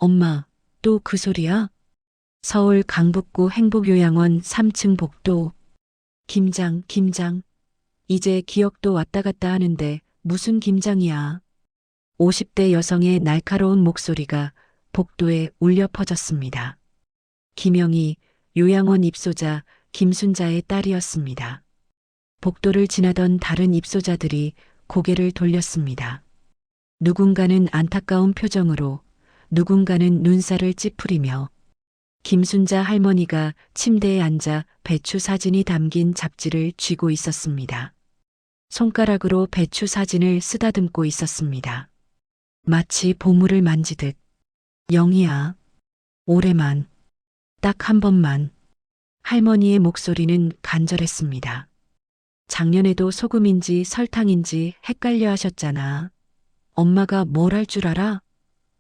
엄마, 또 그 소리야? 서울 강북구 행복요양원 3층 복도. 김장. 이제 기억도 왔다 갔다 하는데 무슨 김장이야. 50대 여성의 날카로운 목소리가 복도에 울려 퍼졌습니다. 김영희, 요양원 입소자 김순자의 딸이었습니다. 복도를 지나던 다른 입소자들이 고개를 돌렸습니다. 누군가는 안타까운 표정으로, 누군가는 눈살을 찌푸리며 김순자 할머니가 침대에 앉아 배추 사진이 담긴 잡지를 쥐고 있었습니다. 손가락으로 배추 사진을 쓰다듬고 있었습니다. 마치 보물을 만지듯. 영희야, 올해만, 딱 한 번만. 할머니의 목소리는 간절했습니다. 작년에도 소금인지 설탕인지 헷갈려 하셨잖아. 엄마가 뭘 할 줄 알아?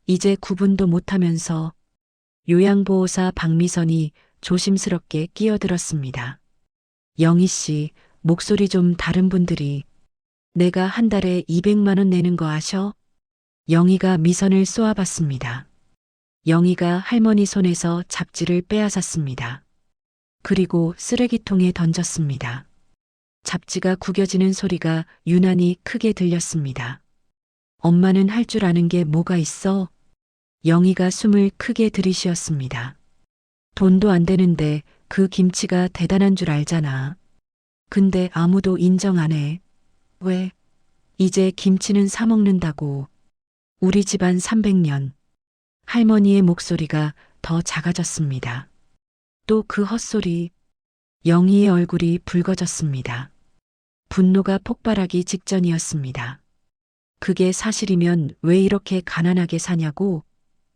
이제 구분도 못하면서. 요양보호사 박미선이 조심스럽게 끼어들었습니다. 영희 씨, 목소리 좀 다른 분들이. 내가 한 달에 200만 원 내는 거 아셔? 영희가 미선을 쏘아봤습니다. 영희가 할머니 손에서 잡지를 빼앗았습니다. 그리고 쓰레기통에 던졌습니다. 잡지가 구겨지는 소리가 유난히 크게 들렸습니다. 엄마는 할 줄 아는 게 뭐가 있어? 영희가 숨을 크게 들이쉬었습니다. 돈도 안 되는데 그 김치가 대단한 줄 알잖아. 근데 아무도 인정 안 해. 왜? 이제 김치는 사 먹는다고. 우리 집안 300년. 할머니의 목소리가 더 작아졌습니다. 또 그 헛소리. 영희의 얼굴이 붉어졌습니다. 분노가 폭발하기 직전이었습니다. 그게 사실이면 왜 이렇게 가난하게 사냐고?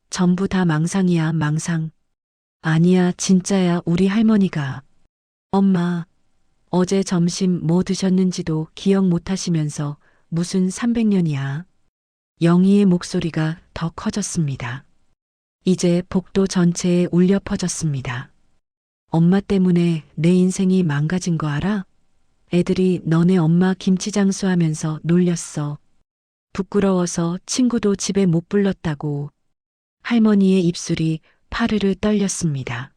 전부 다 망상이야, 망상. 아니야, 진짜야, 우리 할머니가. 엄마, 어제 점심 뭐 드셨는지도 기억 못 하시면서 무슨 300년이야. 영희의 목소리가 더 커졌습니다. 이제 복도 전체에 울려 퍼졌습니다. 엄마 때문에 내 인생이 망가진 거 알아? 애들이 너네 엄마 김치 장수하면서 놀렸어. 부끄러워서 친구도 집에 못 불렀다고. 할머니의 입술이 파르르 떨렸습니다.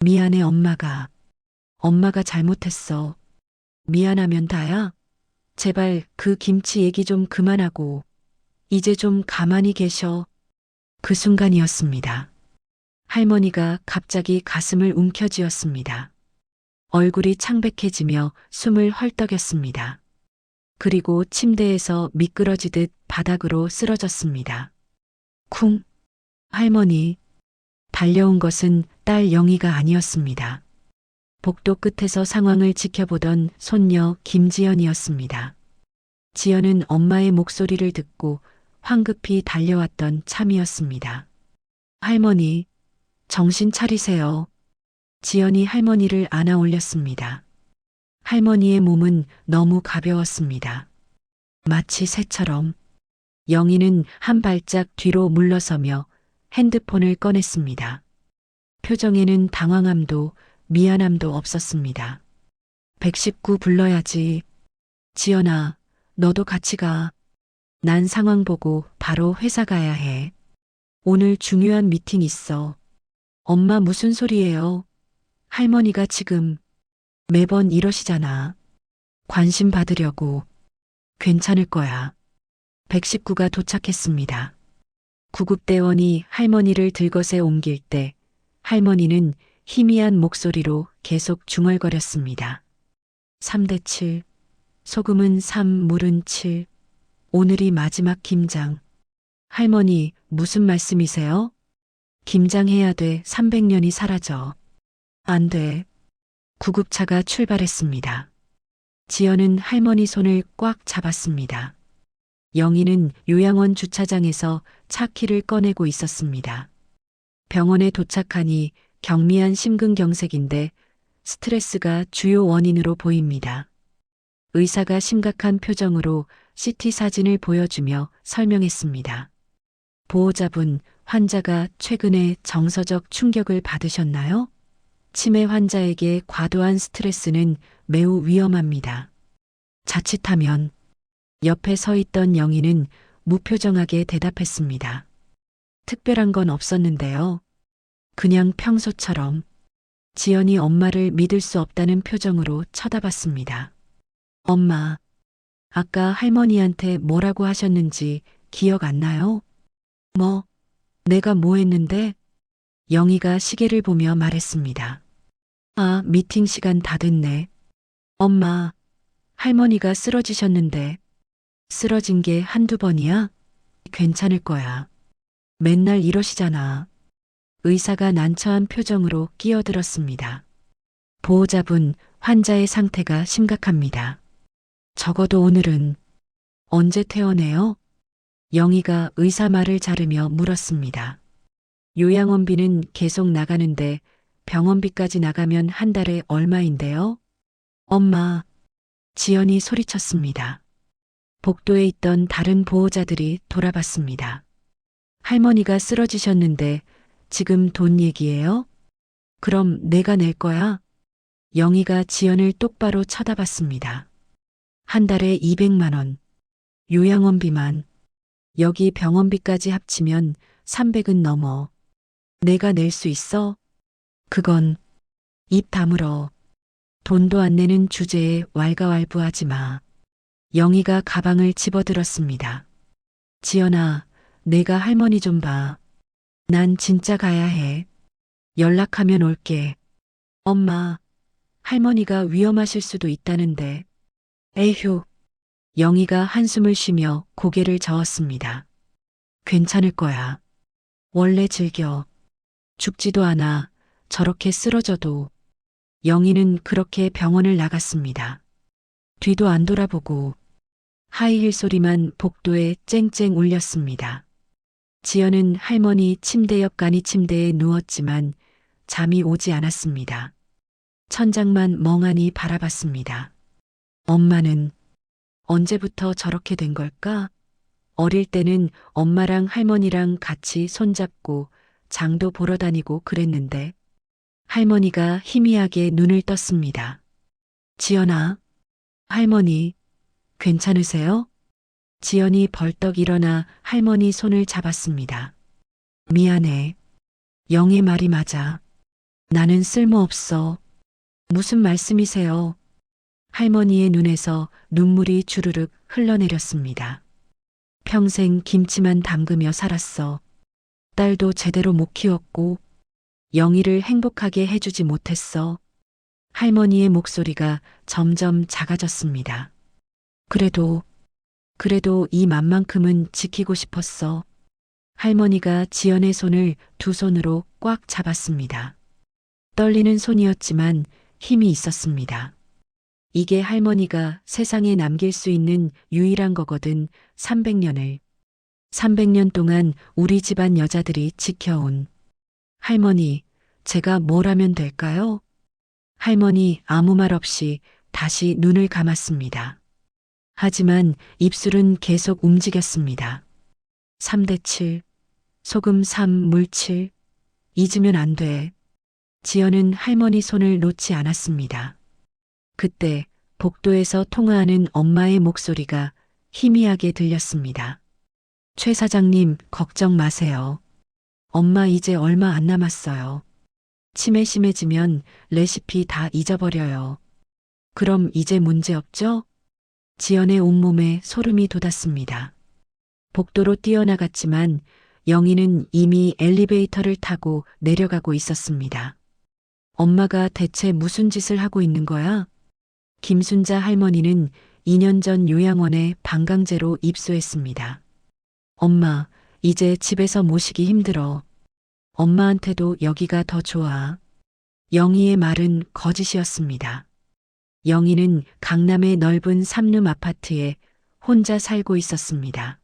미안해 엄마가 잘못했어. 미안하면 다야. 제발 그 김치 얘기 좀 그만하고 이제 좀 가만히 계셔. 그 순간이었습니다. 할머니가 갑자기 가슴을 움켜쥐었습니다. 얼굴이 창백해지며 숨을 헐떡였습니다. 그리고 침대에서 미끄러지듯 바닥으로 쓰러졌습니다. 쿵. 할머니. 달려온 것은 딸 영희가 아니었습니다. 복도 끝에서 상황을 지켜보던 손녀 김지연이었습니다. 지연은 엄마의 목소리를 듣고 황급히 달려왔던 참이었습니다. 할머니, 정신 차리세요. 지연이 할머니를 안아 올렸습니다. 할머니의 몸은 너무 가벼웠습니다. 마치 새처럼. 영희는 한 발짝 뒤로 물러서며 핸드폰을 꺼냈습니다. 표정에는 당황함도 미안함도 없었습니다. 119 불러야지. 지연아, 너도 같이 가. 난 상황 보고 바로 회사 가야 해. 오늘 중요한 미팅 있어. 엄마 무슨 소리예요? 할머니가 지금 매번 이러시잖아. 관심 받으려고. 괜찮을 거야. 119가 도착했습니다. 구급대원이 할머니를 들것에 옮길 때 할머니는 희미한 목소리로 계속 중얼거렸습니다. 3대 7. 소금은 3, 물은 7. 오늘이 마지막 김장. 할머니, 무슨 말씀이세요? 김장해야 돼. 300년이 사라져. 안 돼. 구급차가 출발했습니다. 지연은 할머니 손을 꽉 잡았습니다. 영희는 요양원 주차장에서 차 키를 꺼내고 있었습니다. 병원에 도착하니 경미한 심근경색인데 스트레스가 주요 원인으로 보입니다. 의사가 심각한 표정으로 CT 사진을 보여주며 설명했습니다. 보호자분, 환자가 최근에 정서적 충격을 받으셨나요? 치매 환자에게 과도한 스트레스는 매우 위험합니다. 자칫하면. 옆에 서 있던 영희는 무표정하게 대답했습니다. 특별한 건 없었는데요. 그냥 평소처럼 지연이 엄마를 믿을 수 없다는 표정으로 쳐다봤습니다. 엄마, 아까 할머니한테 뭐라고 하셨는지 기억 안 나요? 뭐, 내가 뭐 했는데? 영희가 시계를 보며 말했습니다. 아, 미팅 시간 다 됐네. 엄마, 할머니가 쓰러지셨는데 쓰러진 게 한두 번이야? 괜찮을 거야. 맨날 이러시잖아. 의사가 난처한 표정으로 끼어들었습니다. 보호자분, 환자의 상태가 심각합니다. 적어도 오늘은 언제 퇴원해요? 영희가 의사 말을 자르며 물었습니다. 요양원비는 계속 나가는데 병원비까지 나가면 한 달에 얼마인데요? 엄마, 지연이 소리쳤습니다. 복도에 있던 다른 보호자들이 돌아봤습니다. 할머니가 쓰러지셨는데 지금 돈 얘기예요? 그럼 내가 낼 거야? 영희가 지연을 똑바로 쳐다봤습니다. 한 달에 200만 원. 요양원비만. 여기 병원비까지 합치면 300은 넘어. 내가 낼 수 있어? 그건 입 다물어. 돈도 안 내는 주제에 왈가왈부하지 마. 영희가 가방을 집어들었습니다. 지연아, 내가 할머니 좀 봐. 난 진짜 가야 해. 연락하면 올게. 엄마, 할머니가 위험하실 수도 있다는데. 에휴. 영희가 한숨을 쉬며 고개를 저었습니다. 괜찮을 거야. 원래 즐겨. 죽지도 않아. 저렇게 쓰러져도. 영희는 그렇게 병원을 나갔습니다. 뒤도 안 돌아보고 하이힐 소리만 복도에 쨍쨍 울렸습니다. 지연은 할머니 침대 옆 간이 침대에 누웠지만 잠이 오지 않았습니다. 천장만 멍하니 바라봤습니다. 엄마는 언제부터 저렇게 된 걸까? 어릴 때는 엄마랑 할머니랑 같이 손잡고 장도 보러 다니고 그랬는데 할머니가 희미하게 눈을 떴습니다. 지연아, 할머니, 괜찮으세요? 지연이 벌떡 일어나 할머니 손을 잡았습니다. 미안해. 영의 말이 맞아. 나는 쓸모없어. 무슨 말씀이세요? 할머니의 눈에서 눈물이 주르륵 흘러내렸습니다. 평생 김치만 담그며 살았어. 딸도 제대로 못 키웠고 영희를 행복하게 해주지 못했어. 할머니의 목소리가 점점 작아졌습니다. 그래도 이 맘만큼은 지키고 싶었어. 할머니가 지연의 손을 두 손으로 꽉 잡았습니다. 떨리는 손이었지만 힘이 있었습니다. 이게 할머니가 세상에 남길 수 있는 유일한 거거든. 300년을. 300년 동안 우리 집안 여자들이 지켜온. 할머니, 제가 뭘 하면 될까요? 할머니 아무 말 없이 다시 눈을 감았습니다. 하지만 입술은 계속 움직였습니다. 3대 7, 소금 3, 물 7, 잊으면 안 돼. 지연은 할머니 손을 놓지 않았습니다. 그때 복도에서 통화하는 엄마의 목소리가 희미하게 들렸습니다. 최 사장님, 걱정 마세요. 엄마 이제 얼마 안 남았어요. 치매 심해지면 레시피 다 잊어버려요. 그럼 이제 문제 없죠? 지연의 온몸에 소름이 돋았습니다. 복도로 뛰어나갔지만 영희는 이미 엘리베이터를 타고 내려가고 있었습니다. 엄마가 대체 무슨 짓을 하고 있는 거야? 김순자 할머니는 2년 전 요양원에 방광제로 입소했습니다. 엄마, 이제 집에서 모시기 힘들어. 엄마한테도 여기가 더 좋아. 영희의 말은 거짓이었습니다. 영희는 강남의 넓은 3룸 아파트에 혼자 살고 있었습니다.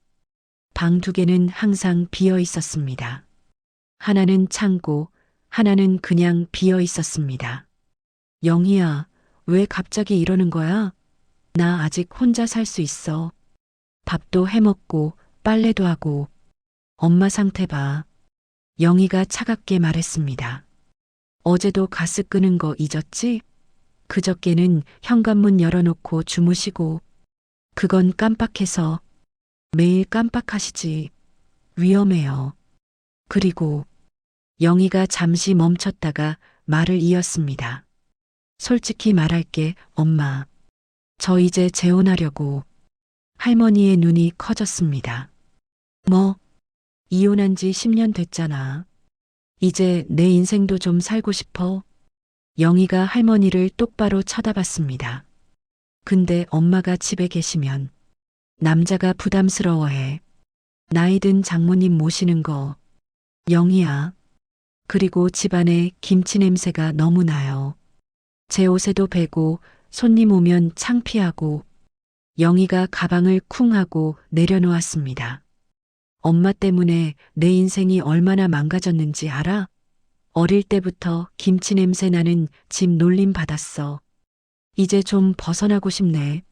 방 2개는 항상 비어 있었습니다. 하나는 창고, 하나는 그냥 비어 있었습니다. 영희야, 왜 갑자기 이러는 거야? 나 아직 혼자 살 수 있어. 밥도 해먹고 빨래도 하고. 엄마 상태 봐. 영희가 차갑게 말했습니다. 어제도 가스 끄는 거 잊었지? 그저께는 현관문 열어놓고 주무시고. 그건 깜빡해서. 매일 깜빡하시지. 위험해요. 그리고 영희가 잠시 멈췄다가 말을 이었습니다. 솔직히 말할게, 엄마. 저 이제 재혼하려고. 할머니의 눈이 커졌습니다. 뭐, 이혼한 지 10년 됐잖아. 이제 내 인생도 좀 살고 싶어. 영희가 할머니를 똑바로 쳐다봤습니다. 근데 엄마가 집에 계시면 남자가 부담스러워해. 나이 든 장모님 모시는 거. 영희야. 그리고 집안에 김치 냄새가 너무 나요. 제 옷에도 배고 손님 오면 창피하고. 영희가 가방을 쿵 하고 내려놓았습니다. 엄마 때문에 내 인생이 얼마나 망가졌는지 알아? 어릴 때부터 김치 냄새 나는 집 놀림 받았어. 이제 좀 벗어나고 싶네.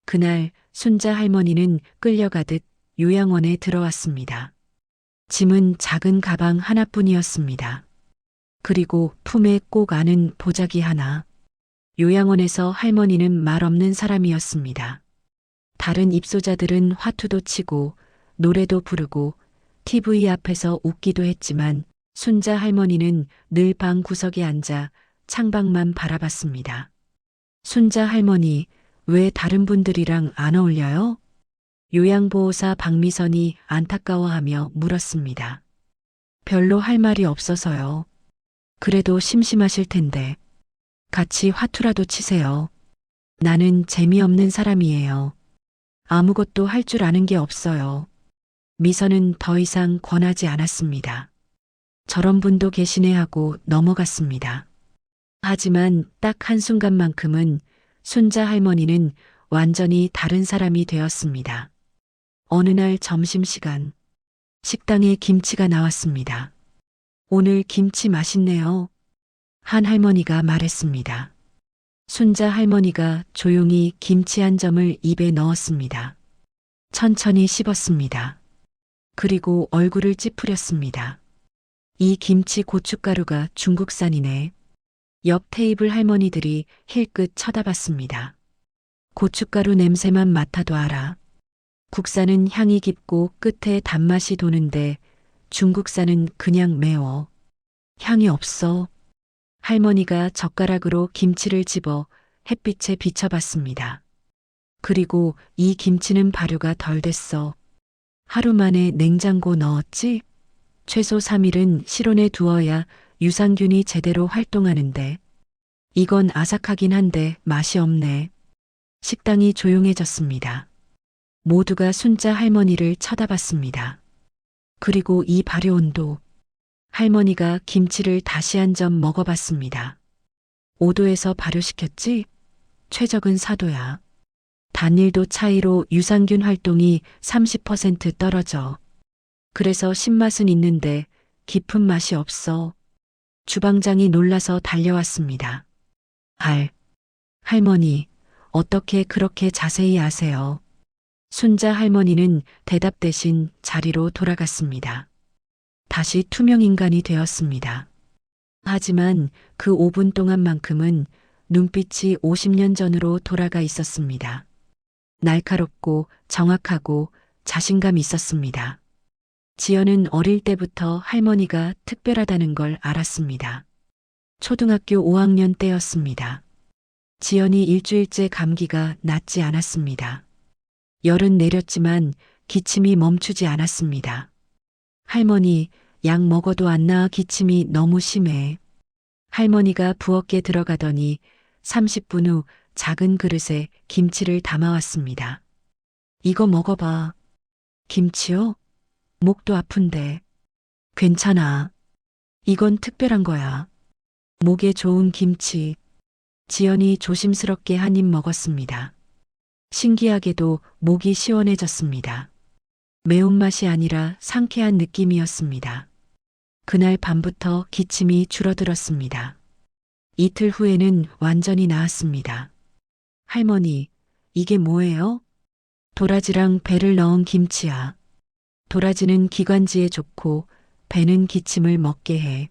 그날 순자 할머니는 끌려가듯 요양원에 들어왔습니다. 짐은 작은 가방 하나뿐이었습니다. 그리고 품에 꼭 안은 보자기 하나. 요양원에서 할머니는 말 없는 사람이었습니다. 다른 입소자들은 화투도 치고 노래도 부르고 TV 앞에서 웃기도 했지만 순자 할머니는 늘 방 구석에 앉아 창밖만 바라봤습니다. 순자 할머니, 왜 다른 분들이랑 안 어울려요? 요양보호사 박미선이 안타까워하며 물었습니다. 별로 할 말이 없어서요. 그래도 심심하실 텐데 같이 화투라도 치세요. 나는 재미없는 사람이에요. 아무것도 할 줄 아는 게 없어요. 미선은 더 이상 권하지 않았습니다. 저런 분도 계시네 하고 넘어갔습니다. 하지만 딱 한순간만큼은 순자 할머니는 완전히 다른 사람이 되었습니다. 어느 날 점심시간, 식당에 김치가 나왔습니다. 오늘 김치 맛있네요. 한 할머니가 말했습니다. 순자 할머니가 조용히 김치 한 점을 입에 넣었습니다. 천천히 씹었습니다. 그리고 얼굴을 찌푸렸습니다. 이 김치 고춧가루가 중국산이네. 옆 테이블 할머니들이 힐끗 쳐다봤습니다. 고춧가루 냄새만 맡아도 알아. 국산은 향이 깊고 끝에 단맛이 도는데 중국산은 그냥 매워. 향이 없어. 할머니가 젓가락으로 김치를 집어 햇빛에 비춰봤습니다. 그리고 이 김치는 발효가 덜 됐어. 하루 만에 냉장고 넣었지? 최소 3일은 실온에 두어야 유산균이 제대로 활동하는데. 이건 아삭하긴 한데 맛이 없네. 식당이 조용해졌습니다. 모두가 순자 할머니를 쳐다봤습니다. 그리고 이 발효온도. 할머니가 김치를 다시 한 점 먹어봤습니다. 5도에서 발효시켰지? 최적은 4도야. 단 1도 차이로 유산균 활동이 30% 떨어져. 그래서 신맛은 있는데 깊은 맛이 없어. 주방장이 놀라서 달려왔습니다. 할머니, 어떻게 그렇게 자세히 아세요? 순자 할머니는 대답 대신 자리로 돌아갔습니다. 다시 투명인간이 되었습니다. 하지만 그 5분 동안만큼은 눈빛이 50년 전으로 돌아가 있었습니다. 날카롭고 정확하고 자신감 있었습니다. 지연은 어릴 때부터 할머니가 특별하다는 걸 알았습니다. 초등학교 5학년 때였습니다. 지연이 일주일째 감기가 낫지 않았습니다. 열은 내렸지만 기침이 멈추지 않았습니다. 할머니, 약 먹어도 안 나아. 기침이 너무 심해. 할머니가 부엌에 들어가더니 30분 후 작은 그릇에 김치를 담아왔습니다. 이거 먹어봐. 김치요? 목도 아픈데. 괜찮아. 이건 특별한 거야. 목에 좋은 김치. 지연이 조심스럽게 한 입 먹었습니다. 신기하게도 목이 시원해졌습니다. 매운맛이 아니라 상쾌한 느낌이었습니다. 그날 밤부터 기침이 줄어들었습니다. 이틀 후에는 완전히 나았습니다. 할머니, 이게 뭐예요? 도라지랑 배를 넣은 김치야. 도라지는 기관지에 좋고 배는 기침을 먹게 해.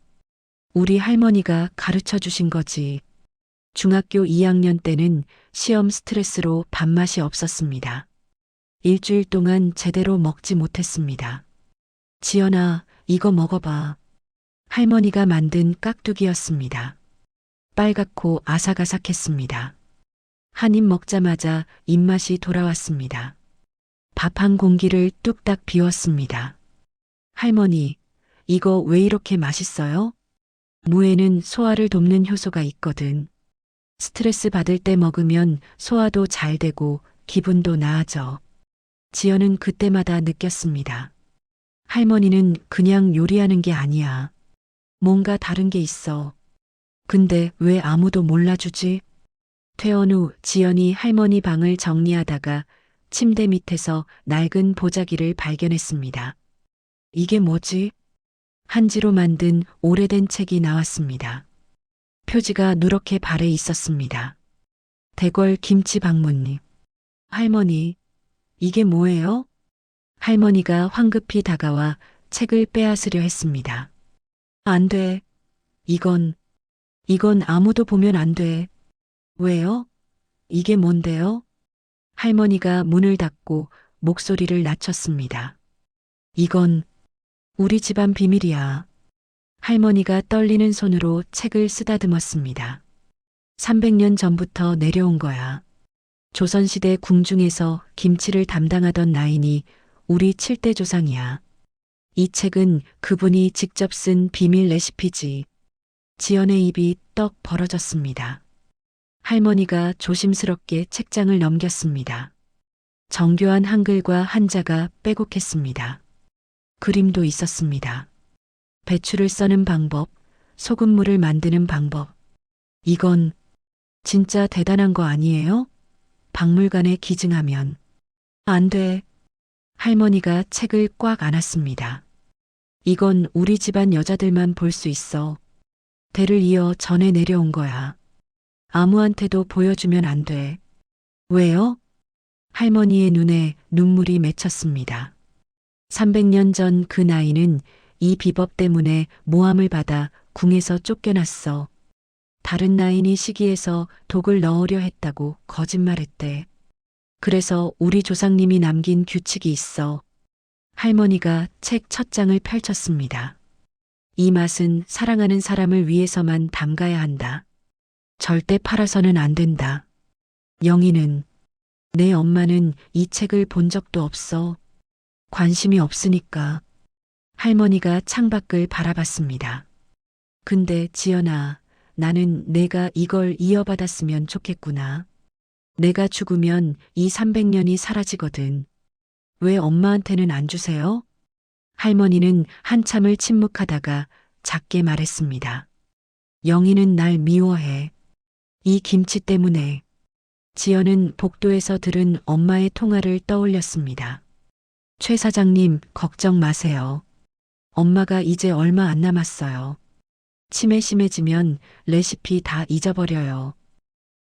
우리 할머니가 가르쳐 주신 거지. 중학교 2학년 때는 시험 스트레스로 밥맛이 없었습니다. 일주일 동안 제대로 먹지 못했습니다. 지연아, 이거 먹어봐. 할머니가 만든 깍두기였습니다. 빨갛고 아삭아삭했습니다. 한 입 먹자마자 입맛이 돌아왔습니다. 밥 한 공기를 뚝딱 비웠습니다. 할머니, 이거 왜 이렇게 맛있어요? 무에는 소화를 돕는 효소가 있거든. 스트레스 받을 때 먹으면 소화도 잘 되고 기분도 나아져. 지연은 그때마다 느꼈습니다. 할머니는 그냥 요리하는 게 아니야. 뭔가 다른 게 있어. 근데 왜 아무도 몰라주지? 퇴원 후 지연이 할머니 방을 정리하다가 침대 밑에서 낡은 보자기를 발견했습니다. 이게 뭐지? 한지로 만든 오래된 책이 나왔습니다. 표지가 누렇게 발에 있었습니다. 대궐 김치 방문님. 할머니, 이게 뭐예요? 할머니가 황급히 다가와 책을 빼앗으려 했습니다. 안 돼. 이건 아무도 보면 안 돼. 왜요? 이게 뭔데요? 할머니가 문을 닫고 목소리를 낮췄습니다. 이건 우리 집안 비밀이야. 할머니가 떨리는 손으로 책을 쓰다듬었습니다. 300년 전부터 내려온 거야. 조선시대 궁중에서 김치를 담당하던 나인이 우리 7대 조상이야. 이 책은 그분이 직접 쓴 비밀 레시피지. 지연의 입이 떡 벌어졌습니다. 할머니가 조심스럽게 책장을 넘겼습니다. 정교한 한글과 한자가 빼곡했습니다. 그림도 있었습니다. 배추를 써는 방법, 소금물을 만드는 방법. 이건 진짜 대단한 거 아니에요? 박물관에 기증하면. 안 돼. 할머니가 책을 꽉 안았습니다. 이건 우리 집안 여자들만 볼 수 있어. 대를 이어 전해 내려온 거야. 아무한테도 보여주면 안 돼. 왜요? 할머니의 눈에 눈물이 맺혔습니다. 300년 전 그 나이는 이 비법 때문에 모함을 받아 궁에서 쫓겨났어. 다른 나인이 시기해서 독을 넣으려 했다고 거짓말했대. 그래서 우리 조상님이 남긴 규칙이 있어. 할머니가 책 첫 장을 펼쳤습니다. 이 맛은 사랑하는 사람을 위해서만 담가야 한다. 절대 팔아서는 안 된다. 영희는, 내 엄마는 이 책을 본 적도 없어. 관심이 없으니까. 할머니가 창밖을 바라봤습니다. 근데 지연아, 나는 내가 이걸 이어받았으면 좋겠구나. 내가 죽으면 이 300년이 사라지거든. 왜 엄마한테는 안 주세요? 할머니는 한참을 침묵하다가 작게 말했습니다. 영희는 날 미워해. 이 김치 때문에. 지연은 복도에서 들은 엄마의 통화를 떠올렸습니다. 최 사장님, 걱정 마세요. 엄마가 이제 얼마 안 남았어요. 치매 심해지면 레시피 다 잊어버려요.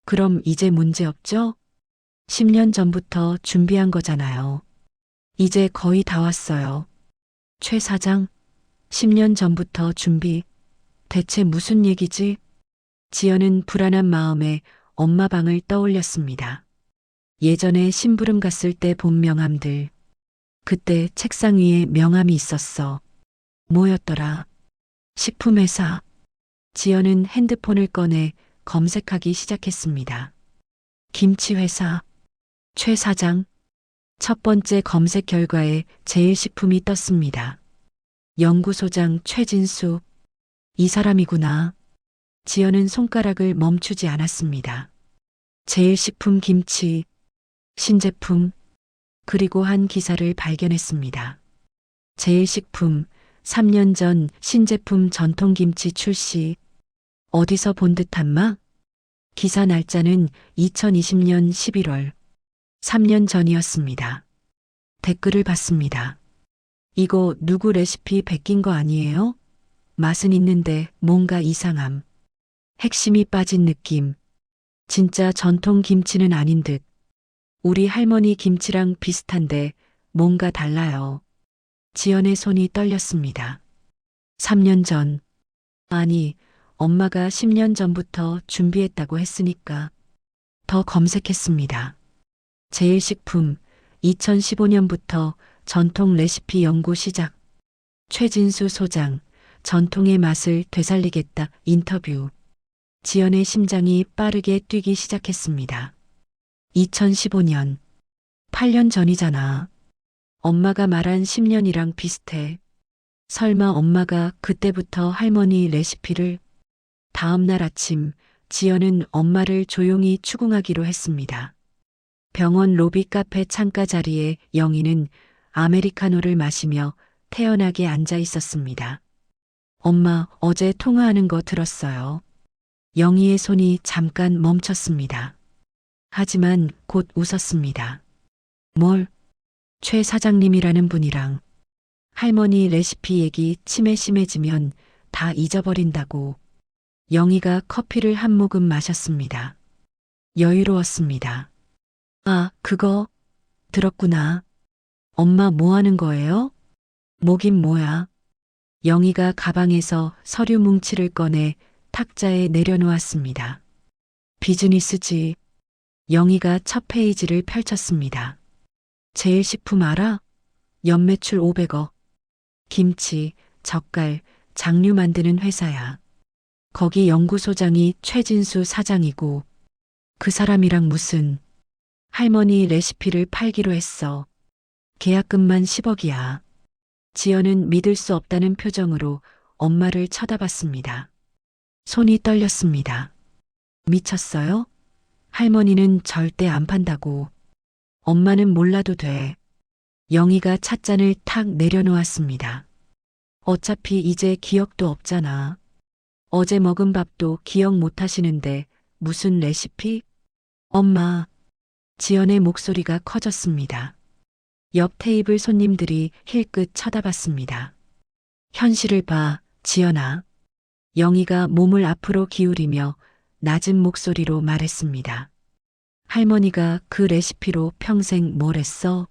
그럼 이제 문제 없죠? 10년 전부터 준비한 거잖아요. 이제 거의 다 왔어요. 최 사장, 10년 전부터 준비. 대체 무슨 얘기지? 지연은 불안한 마음에 엄마 방을 떠올렸습니다. 예전에 심부름 갔을 때 본 명함들. 그때 책상 위에 명함이 있었어. 뭐였더라? 식품회사. 지연은 핸드폰을 꺼내 검색하기 시작했습니다. 김치회사. 최 사장. 첫 번째 검색 결과에 제일식품이 떴습니다. 연구소장 최진수. 이 사람이구나. 지연은 손가락을 멈추지 않았습니다. 제일식품 김치, 신제품, 그리고 한 기사를 발견했습니다. 제일식품, 3년 전 신제품 전통김치 출시. 어디서 본 듯한 마? 기사 날짜는 2020년 11월. 3년 전이었습니다. 댓글을 봤습니다. 이거 누구 레시피 베낀 거 아니에요? 맛은 있는데 뭔가 이상함. 핵심이 빠진 느낌. 진짜 전통 김치는 아닌 듯. 우리 할머니 김치랑 비슷한데 뭔가 달라요. 지연의 손이 떨렸습니다. 3년 전. 아니, 엄마가 10년 전부터 준비했다고 했으니까. 더 검색했습니다. 제일식품, 2015년부터 전통 레시피 연구 시작. 최진수 소장, 전통의 맛을 되살리겠다 인터뷰. 지연의 심장이 빠르게 뛰기 시작했습니다. 2015년, 8년 전이잖아. 엄마가 말한 10년이랑 비슷해. 설마 엄마가 그때부터 할머니 레시피를. 다음 날 아침, 지연은 엄마를 조용히 추궁하기로 했습니다. 병원 로비 카페 창가 자리에 영희는 아메리카노를 마시며 태연하게 앉아 있었습니다. 엄마, 어제 통화하는 거 들었어요. 영희의 손이 잠깐 멈췄습니다. 하지만 곧 웃었습니다. 뭘? 최 사장님이라는 분이랑. 할머니 레시피 얘기 치매 심해지면 다 잊어버린다고. 영희가 커피를 한 모금 마셨습니다. 여유로웠습니다. 아, 그거 들었구나. 엄마 뭐 하는 거예요? 뭐긴 뭐야. 영희가 가방에서 서류 뭉치를 꺼내 탁자에 내려놓았습니다. 비즈니스지. 영희가 첫 페이지를 펼쳤습니다. 제일식품 알아? 연매출 500억. 김치, 젓갈, 장류 만드는 회사야. 거기 연구소장이 최진수 사장이고 그 사람이랑 무슨 할머니 레시피를 팔기로 했어. 계약금만 10억이야. 지연은 믿을 수 없다는 표정으로 엄마를 쳐다봤습니다. 손이 떨렸습니다. 미쳤어요? 할머니는 절대 안 판다고. 엄마는 몰라도 돼. 영희가 찻잔을 탁 내려놓았습니다. 어차피 이제 기억도 없잖아. 어제 먹은 밥도 기억 못 하시는데 무슨 레시피? 엄마. 지연의 목소리가 커졌습니다. 옆 테이블 손님들이 힐끗 쳐다봤습니다. 현실을 봐, 지연아. 영희가 몸을 앞으로 기울이며 낮은 목소리로 말했습니다. 할머니가 그 레시피로 평생 뭘 했어?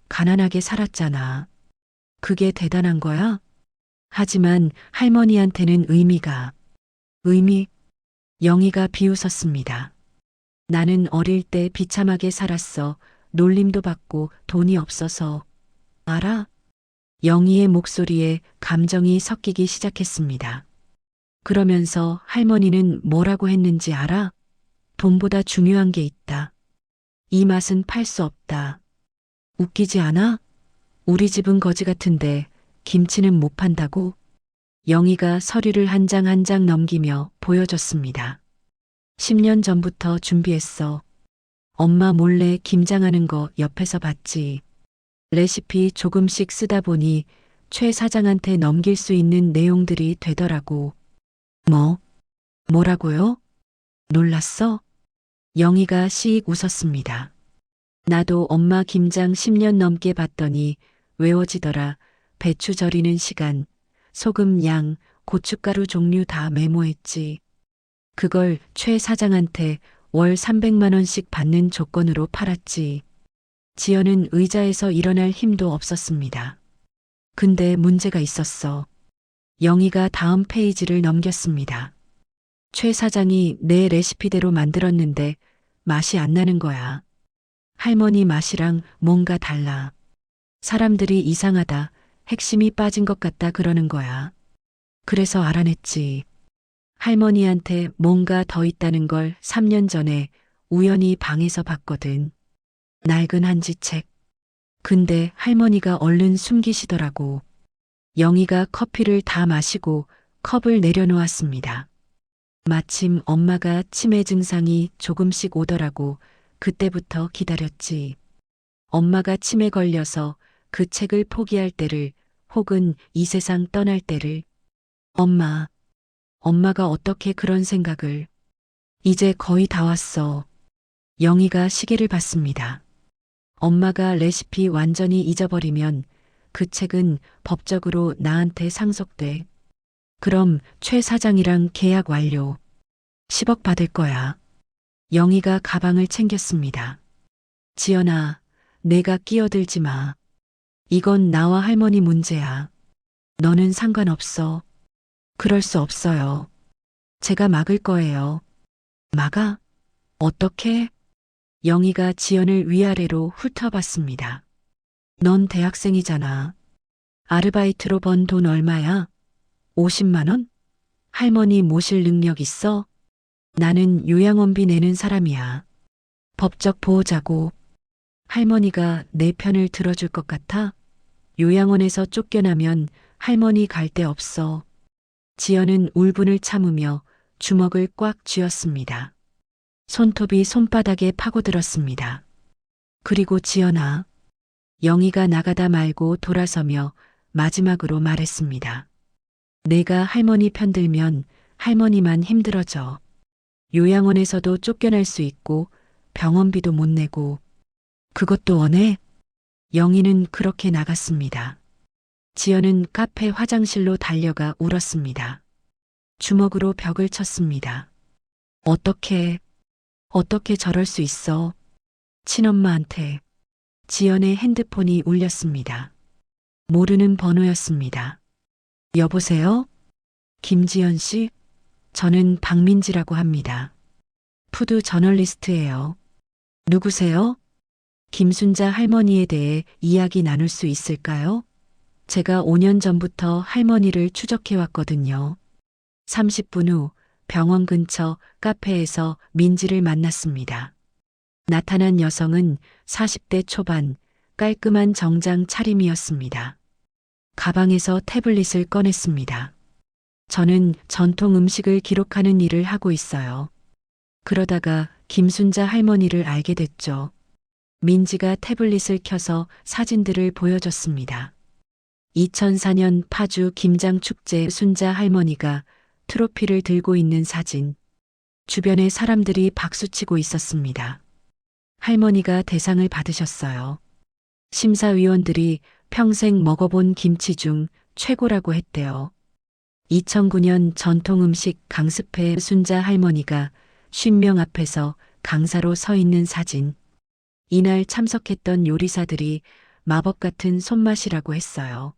가난하게 살았잖아. 그게 대단한 거야? 하지만 할머니한테는 의미? 영희가 비웃었습니다. 나는 어릴 때 비참하게 살았어. 놀림도 받고 돈이 없어서. 알아? 영희의 목소리에 감정이 섞이기 시작했습니다. 그러면서 할머니는 뭐라고 했는지 알아? 돈보다 중요한 게 있다. 이 맛은 팔 수 없다. 웃기지 않아? 우리 집은 거지 같은데 김치는 못 판다고? 영희가 서류를 한 장 한 장 넘기며 보여줬습니다. 10년 전부터 준비했어. 엄마 몰래 김장하는 거 옆에서 봤지. 레시피 조금씩 쓰다 보니 최 사장한테 넘길 수 있는 내용들이 되더라고. 뭐라고요? 놀랐어? 영희가 씩 웃었습니다. 나도 엄마 김장 10년 넘게 봤더니 외워지더라. 배추 절이는 시간, 소금 양, 고춧가루 종류 다 메모했지. 그걸 최 사장한테 월 300만 원씩 받는 조건으로 팔았지. 지연은 의자에서 일어날 힘도 없었습니다. 근데 문제가 있었어. 영희가 다음 페이지를 넘겼습니다. 최 사장이 내 레시피대로 만들었는데 맛이 안 나는 거야. 할머니 맛이랑 뭔가 달라. 사람들이 이상하다, 핵심이 빠진 것 같다 그러는 거야. 그래서 알아냈지. 할머니한테 뭔가 더 있다는 걸 3년 전에 우연히 방에서 봤거든. 낡은 한지책. 근데 할머니가 얼른 숨기시더라고. 영희가 커피를 다 마시고 컵을 내려놓았습니다. 마침 엄마가 치매 증상이 조금씩 오더라고. 그때부터 기다렸지. 엄마가 치매 걸려서 그 책을 포기할 때를, 혹은 이 세상 떠날 때를. 엄마가 어떻게 그런 생각을. 이제 거의 다 왔어. 영희가 시계를 봤습니다. 엄마가 레시피 완전히 잊어버리면 그 책은 법적으로 나한테 상속돼. 그럼 최 사장이랑 계약 완료. 10억 받을 거야. 영희가 가방을 챙겼습니다. 지연아, 내가 끼어들지 마. 이건 나와 할머니 문제야. 너는 상관없어. 그럴 수 없어요. 제가 막을 거예요. 막아? 어떻게? 영희가 지연을 위아래로 훑어봤습니다. 넌 대학생이잖아. 아르바이트로 번 돈 얼마야? 50만 원? 할머니 모실 능력 있어? 나는 요양원비 내는 사람이야. 법적 보호자고. 할머니가 내 편을 들어줄 것 같아? 요양원에서 쫓겨나면 할머니 갈 데 없어. 지연은 울분을 참으며 주먹을 꽉 쥐었습니다. 손톱이 손바닥에 파고들었습니다. 그리고 지연아, 영희가 나가다 말고 돌아서며 마지막으로 말했습니다. 내가 할머니 편들면 할머니만 힘들어져. 요양원에서도 쫓겨날 수 있고 병원비도 못 내고. 그것도 원해? 영희는 그렇게 나갔습니다. 지연은 카페 화장실로 달려가 울었습니다. 주먹으로 벽을 쳤습니다. 어떻게 저럴 수 있어? 친엄마한테. 지연의 핸드폰이 울렸습니다. 모르는 번호였습니다. 여보세요? 김지연 씨? 저는 박민지라고 합니다. 푸드 저널리스트예요. 누구세요? 김순자 할머니에 대해 이야기 나눌 수 있을까요? 제가 5년 전부터 할머니를 추적해 왔거든요. 30분 후 병원 근처 카페에서 민지를 만났습니다. 나타난 여성은 40대 초반 깔끔한 정장 차림이었습니다. 가방에서 태블릿을 꺼냈습니다. 저는 전통 음식을 기록하는 일을 하고 있어요. 그러다가 김순자 할머니를 알게 됐죠. 민지가 태블릿을 켜서 사진들을 보여줬습니다. 2004년 파주 김장축제 순자 할머니가 트로피를 들고 있는 사진. 주변에 사람들이 박수치고 있었습니다. 할머니가 대상을 받으셨어요. 심사위원들이 평생 먹어본 김치 중 최고라고 했대요. 2009년 전통음식 강습회 순자 할머니가 50명 앞에서 강사로 서 있는 사진. 이날 참석했던 요리사들이 마법 같은 손맛이라고 했어요.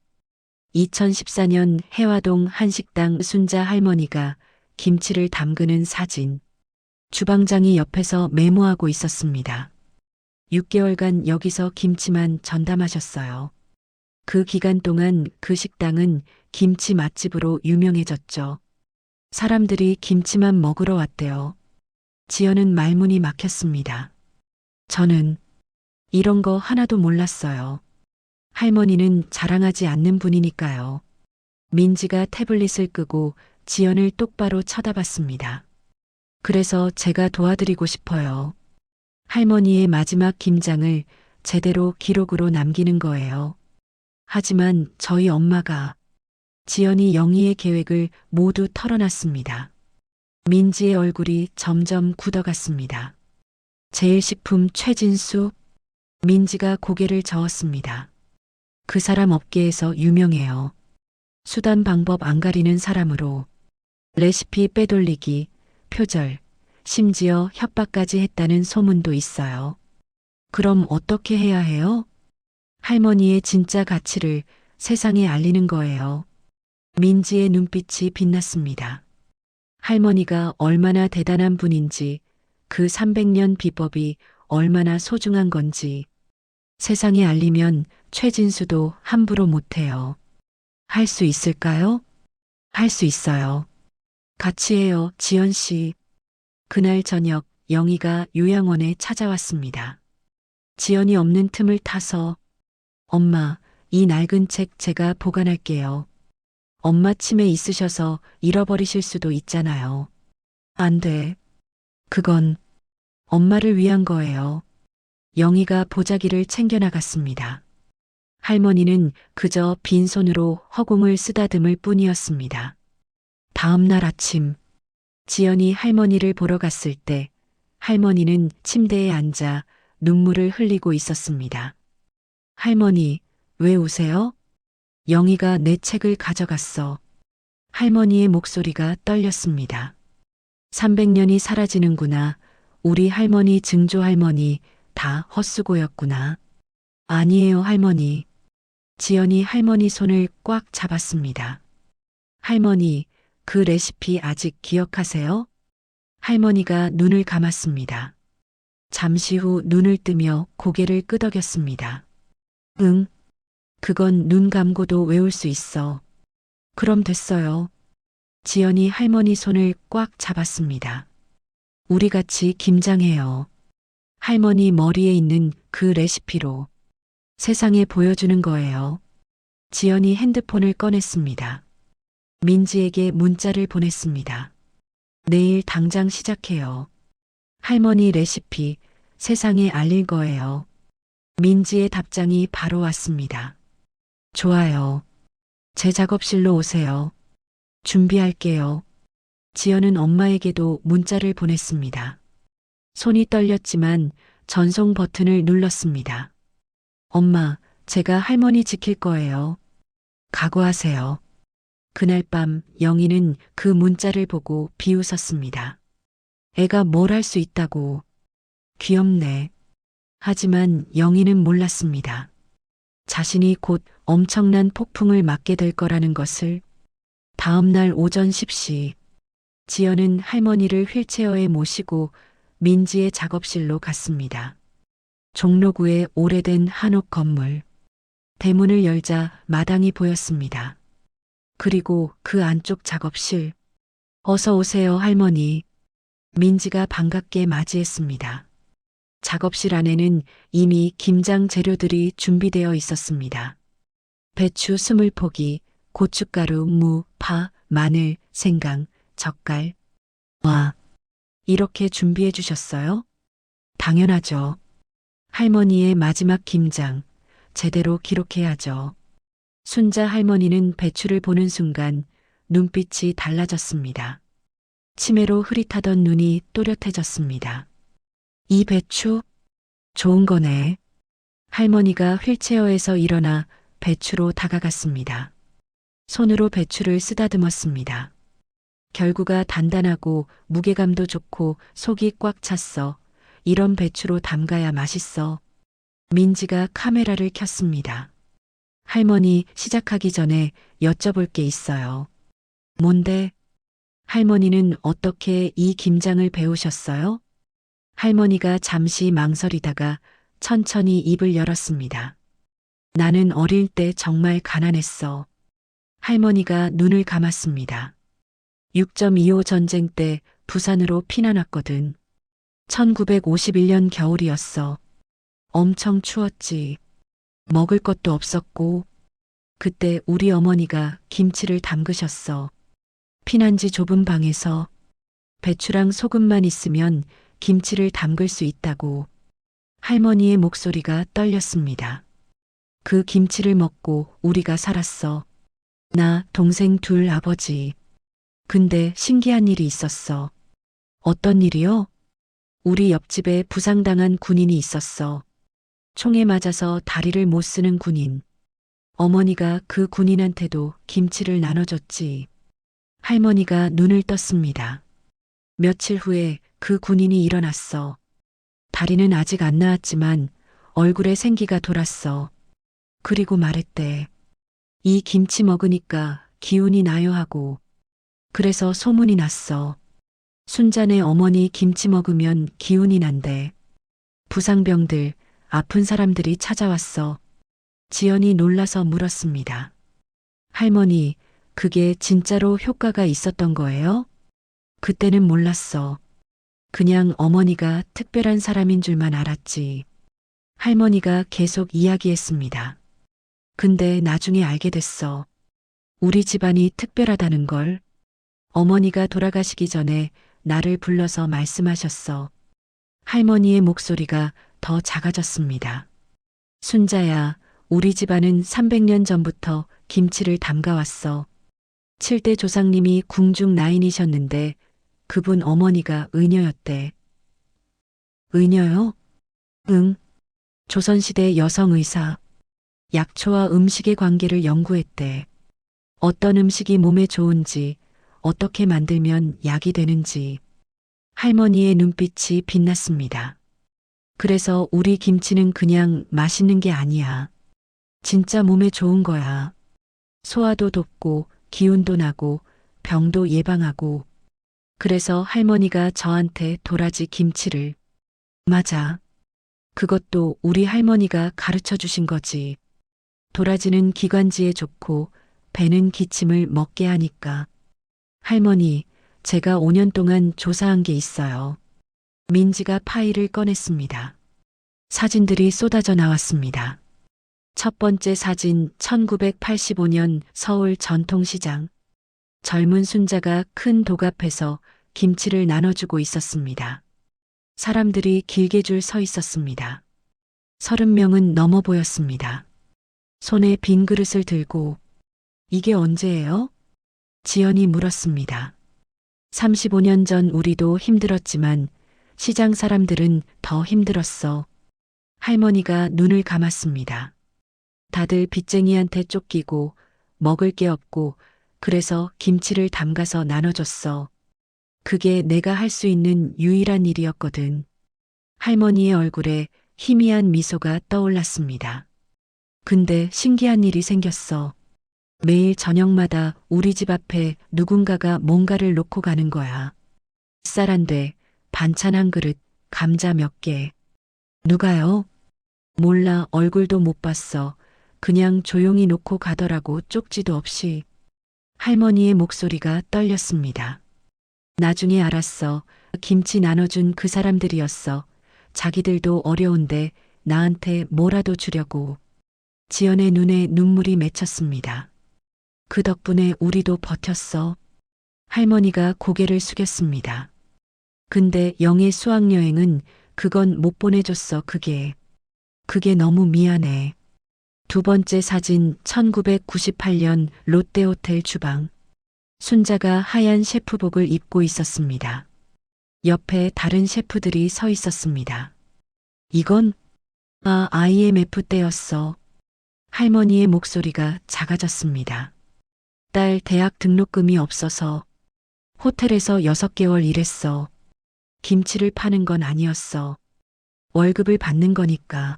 2014년 해화동 한식당 순자 할머니가 김치를 담그는 사진. 주방장이 옆에서 메모하고 있었습니다. 6개월간 여기서 김치만 전담하셨어요. 그 기간 동안 그 식당은 김치 맛집으로 유명해졌죠. 사람들이 김치만 먹으러 왔대요. 지연은 말문이 막혔습니다. 저는 이런 거 하나도 몰랐어요. 할머니는 자랑하지 않는 분이니까요. 민지가 태블릿을 끄고 지연을 똑바로 쳐다봤습니다. 그래서 제가 도와드리고 싶어요. 할머니의 마지막 김장을 제대로 기록으로 남기는 거예요. 하지만 저희 엄마가. 지연이 영희의 계획을 모두 털어놨습니다. 민지의 얼굴이 점점 굳어갔습니다. 제일식품 최진수. 민지가 고개를 저었습니다. 그 사람 업계에서 유명해요. 수단 방법 안 가리는 사람으로 레시피 빼돌리기, 표절, 심지어 협박까지 했다는 소문도 있어요. 그럼 어떻게 해야 해요? 할머니의 진짜 가치를 세상에 알리는 거예요. 민지의 눈빛이 빛났습니다. 할머니가 얼마나 대단한 분인지, 그 300년 비법이 얼마나 소중한 건지 세상에 알리면 최진수도 함부로 못해요. 할 수 있을까요? 할 수 있어요. 같이 해요, 지연 씨. 그날 저녁 영희가 요양원에 찾아왔습니다. 지연이 없는 틈을 타서 엄마, 이 낡은 책 제가 보관할게요. 엄마 치매 있으셔서 잃어버리실 수도 있잖아요. 안 돼. 그건 엄마를 위한 거예요. 영희가 보자기를 챙겨나갔습니다. 할머니는 그저 빈손으로 허공을 쓰다듬을 뿐이었습니다. 다음 날 아침, 지연이 할머니를 보러 갔을 때 할머니는 침대에 앉아 눈물을 흘리고 있었습니다. 할머니, 왜 우세요? 영희가 내 책을 가져갔어. 할머니의 목소리가 떨렸습니다. 300년이 사라지는구나. 우리 할머니 증조 할머니 다 헛수고였구나. 아니에요, 할머니. 지연이 할머니 손을 꽉 잡았습니다. 할머니, 그 레시피 아직 기억하세요? 할머니가 눈을 감았습니다. 잠시 후 눈을 뜨며 고개를 끄덕였습니다. 응, 그건 눈 감고도 외울 수 있어. 그럼 됐어요. 지연이 할머니 손을 꽉 잡았습니다. 우리 같이 김장해요. 할머니 머리에 있는 그 레시피로 세상에 보여주는 거예요. 지연이 핸드폰을 꺼냈습니다. 민지에게 문자를 보냈습니다. 내일 당장 시작해요. 할머니 레시피 세상에 알릴 거예요. 민지의 답장이 바로 왔습니다. 좋아요. 제 작업실로 오세요. 준비할게요. 지연은 엄마에게도 문자를 보냈습니다. 손이 떨렸지만 전송 버튼을 눌렀습니다. 엄마, 제가 할머니 지킬 거예요. 각오하세요. 그날 밤 영희는 그 문자를 보고 비웃었습니다. 애가 뭘 할 수 있다고. 귀엽네. 하지만 영희는 몰랐습니다. 자신이 곧 엄청난 폭풍을 맞게 될 거라는 것을. 다음 날 오전 10시, 지연은 할머니를 휠체어에 모시고 민지의 작업실로 갔습니다. 종로구의 오래된 한옥 건물. 대문을 열자 마당이 보였습니다. 그리고 그 안쪽 작업실. 어서 오세요, 할머니. 민지가 반갑게 맞이했습니다. 작업실 안에는 이미 김장 재료들이 준비되어 있었습니다. 배추 20포기, 고춧가루, 무, 파, 마늘, 생강, 젓갈. 와, 이렇게 준비해 주셨어요? 당연하죠. 할머니의 마지막 김장, 제대로 기록해야죠. 순자 할머니는 배추를 보는 순간 눈빛이 달라졌습니다. 치매로 흐릿하던 눈이 또렷해졌습니다. 이 배추? 좋은 거네. 할머니가 휠체어에서 일어나 배추로 다가갔습니다. 손으로 배추를 쓰다듬었습니다. 결구가 단단하고 무게감도 좋고 속이 꽉 찼어. 이런 배추로 담가야 맛있어. 민지가 카메라를 켰습니다. 할머니, 시작하기 전에 여쭤볼 게 있어요. 뭔데? 할머니는 어떻게 이 김장을 배우셨어요? 할머니가 잠시 망설이다가 천천히 입을 열었습니다. 나는 어릴 때 정말 가난했어. 할머니가 눈을 감았습니다. 6.25 전쟁 때 부산으로 피난 왔거든. 1951년 겨울이었어. 엄청 추웠지. 먹을 것도 없었고. 그때 우리 어머니가 김치를 담그셨어. 피난지 좁은 방에서. 배추랑 소금만 있으면 김치를 담글 수 있다고. 할머니의 목소리가 떨렸습니다. 그 김치를 먹고 우리가 살았어. 나, 동생 둘, 아버지. 근데 신기한 일이 있었어. 어떤 일이요? 우리 옆집에 부상당한 군인이 있었어. 총에 맞아서 다리를 못 쓰는 군인. 어머니가 그 군인한테도 김치를 나눠줬지. 할머니가 눈을 떴습니다. 며칠 후에 그 군인이 일어났어. 다리는 아직 안 나았지만 얼굴에 생기가 돌았어. 그리고 말했대. 이 김치 먹으니까 기운이 나요 하고. 그래서 소문이 났어. 순자네 어머니 김치 먹으면 기운이 난대. 부상병들, 아픈 사람들이 찾아왔어. 지연이 놀라서 물었습니다. 할머니, 그게 진짜로 효과가 있었던 거예요? 그때는 몰랐어. 그냥 어머니가 특별한 사람인 줄만 알았지. 할머니가 계속 이야기했습니다. 근데 나중에 알게 됐어. 우리 집안이 특별하다는 걸. 어머니가 돌아가시기 전에 나를 불러서 말씀하셨어. 할머니의 목소리가 더 작아졌습니다. 순자야, 우리 집안은 300년 전부터 김치를 담가왔어. 7대 조상님이 궁중 나인이셨는데 그분 어머니가 의녀였대. 의녀요? 응. 조선시대 여성의사. 약초와 음식의 관계를 연구했대. 어떤 음식이 몸에 좋은지, 어떻게 만들면 약이 되는지. 할머니의 눈빛이 빛났습니다. 그래서 우리 김치는 그냥 맛있는 게 아니야. 진짜 몸에 좋은 거야. 소화도 돕고 기운도 나고 병도 예방하고. 그래서 할머니가 저한테 도라지 김치를. 맞아. 그것도 우리 할머니가 가르쳐 주신 거지. 도라지는 기관지에 좋고 배는 기침을 먹게 하니까. 할머니, 제가 5년 동안 조사한 게 있어요. 민지가 파일을 꺼냈습니다. 사진들이 쏟아져 나왔습니다. 첫 번째 사진 1985년 서울 전통시장. 젊은 순자가 큰 독앞에서 김치를 나눠주고 있었습니다. 사람들이 길게 줄 서 있었습니다. 30명은 넘어 보였습니다. 손에 빈 그릇을 들고 이게 언제예요? 지연이 물었습니다. 35년 전 우리도 힘들었지만 시장 사람들은 더 힘들었어. 할머니가 눈을 감았습니다. 다들 빚쟁이한테 쫓기고 먹을 게 없고 그래서 김치를 담가서 나눠줬어. 그게 내가 할 수 있는 유일한 일이었거든. 할머니의 얼굴에 희미한 미소가 떠올랐습니다. 근데 신기한 일이 생겼어. 매일 저녁마다 우리 집 앞에 누군가가 뭔가를 놓고 가는 거야. 쌀 한 대, 반찬 한 그릇, 감자 몇 개. 누가요? 몰라, 얼굴도 못 봤어. 그냥 조용히 놓고 가더라고, 쪽지도 없이. 할머니의 목소리가 떨렸습니다. 나중에 알았어. 김치 나눠준 그 사람들이었어. 자기들도 어려운데 나한테 뭐라도 주려고. 지연의 눈에 눈물이 맺혔습니다. 그 덕분에 우리도 버텼어. 할머니가 고개를 숙였습니다. 근데 영의 수학여행은 그건 못 보내줬어, 그게. 그게 너무 미안해. 두 번째 사진 1998년 롯데호텔 주방. 순자가 하얀 셰프복을 입고 있었습니다. 옆에 다른 셰프들이 서 있었습니다. 이건 IMF 때였어. 할머니의 목소리가 작아졌습니다. 딸 대학 등록금이 없어서 호텔에서 6개월 일했어. 김치를 파는 건 아니었어. 월급을 받는 거니까.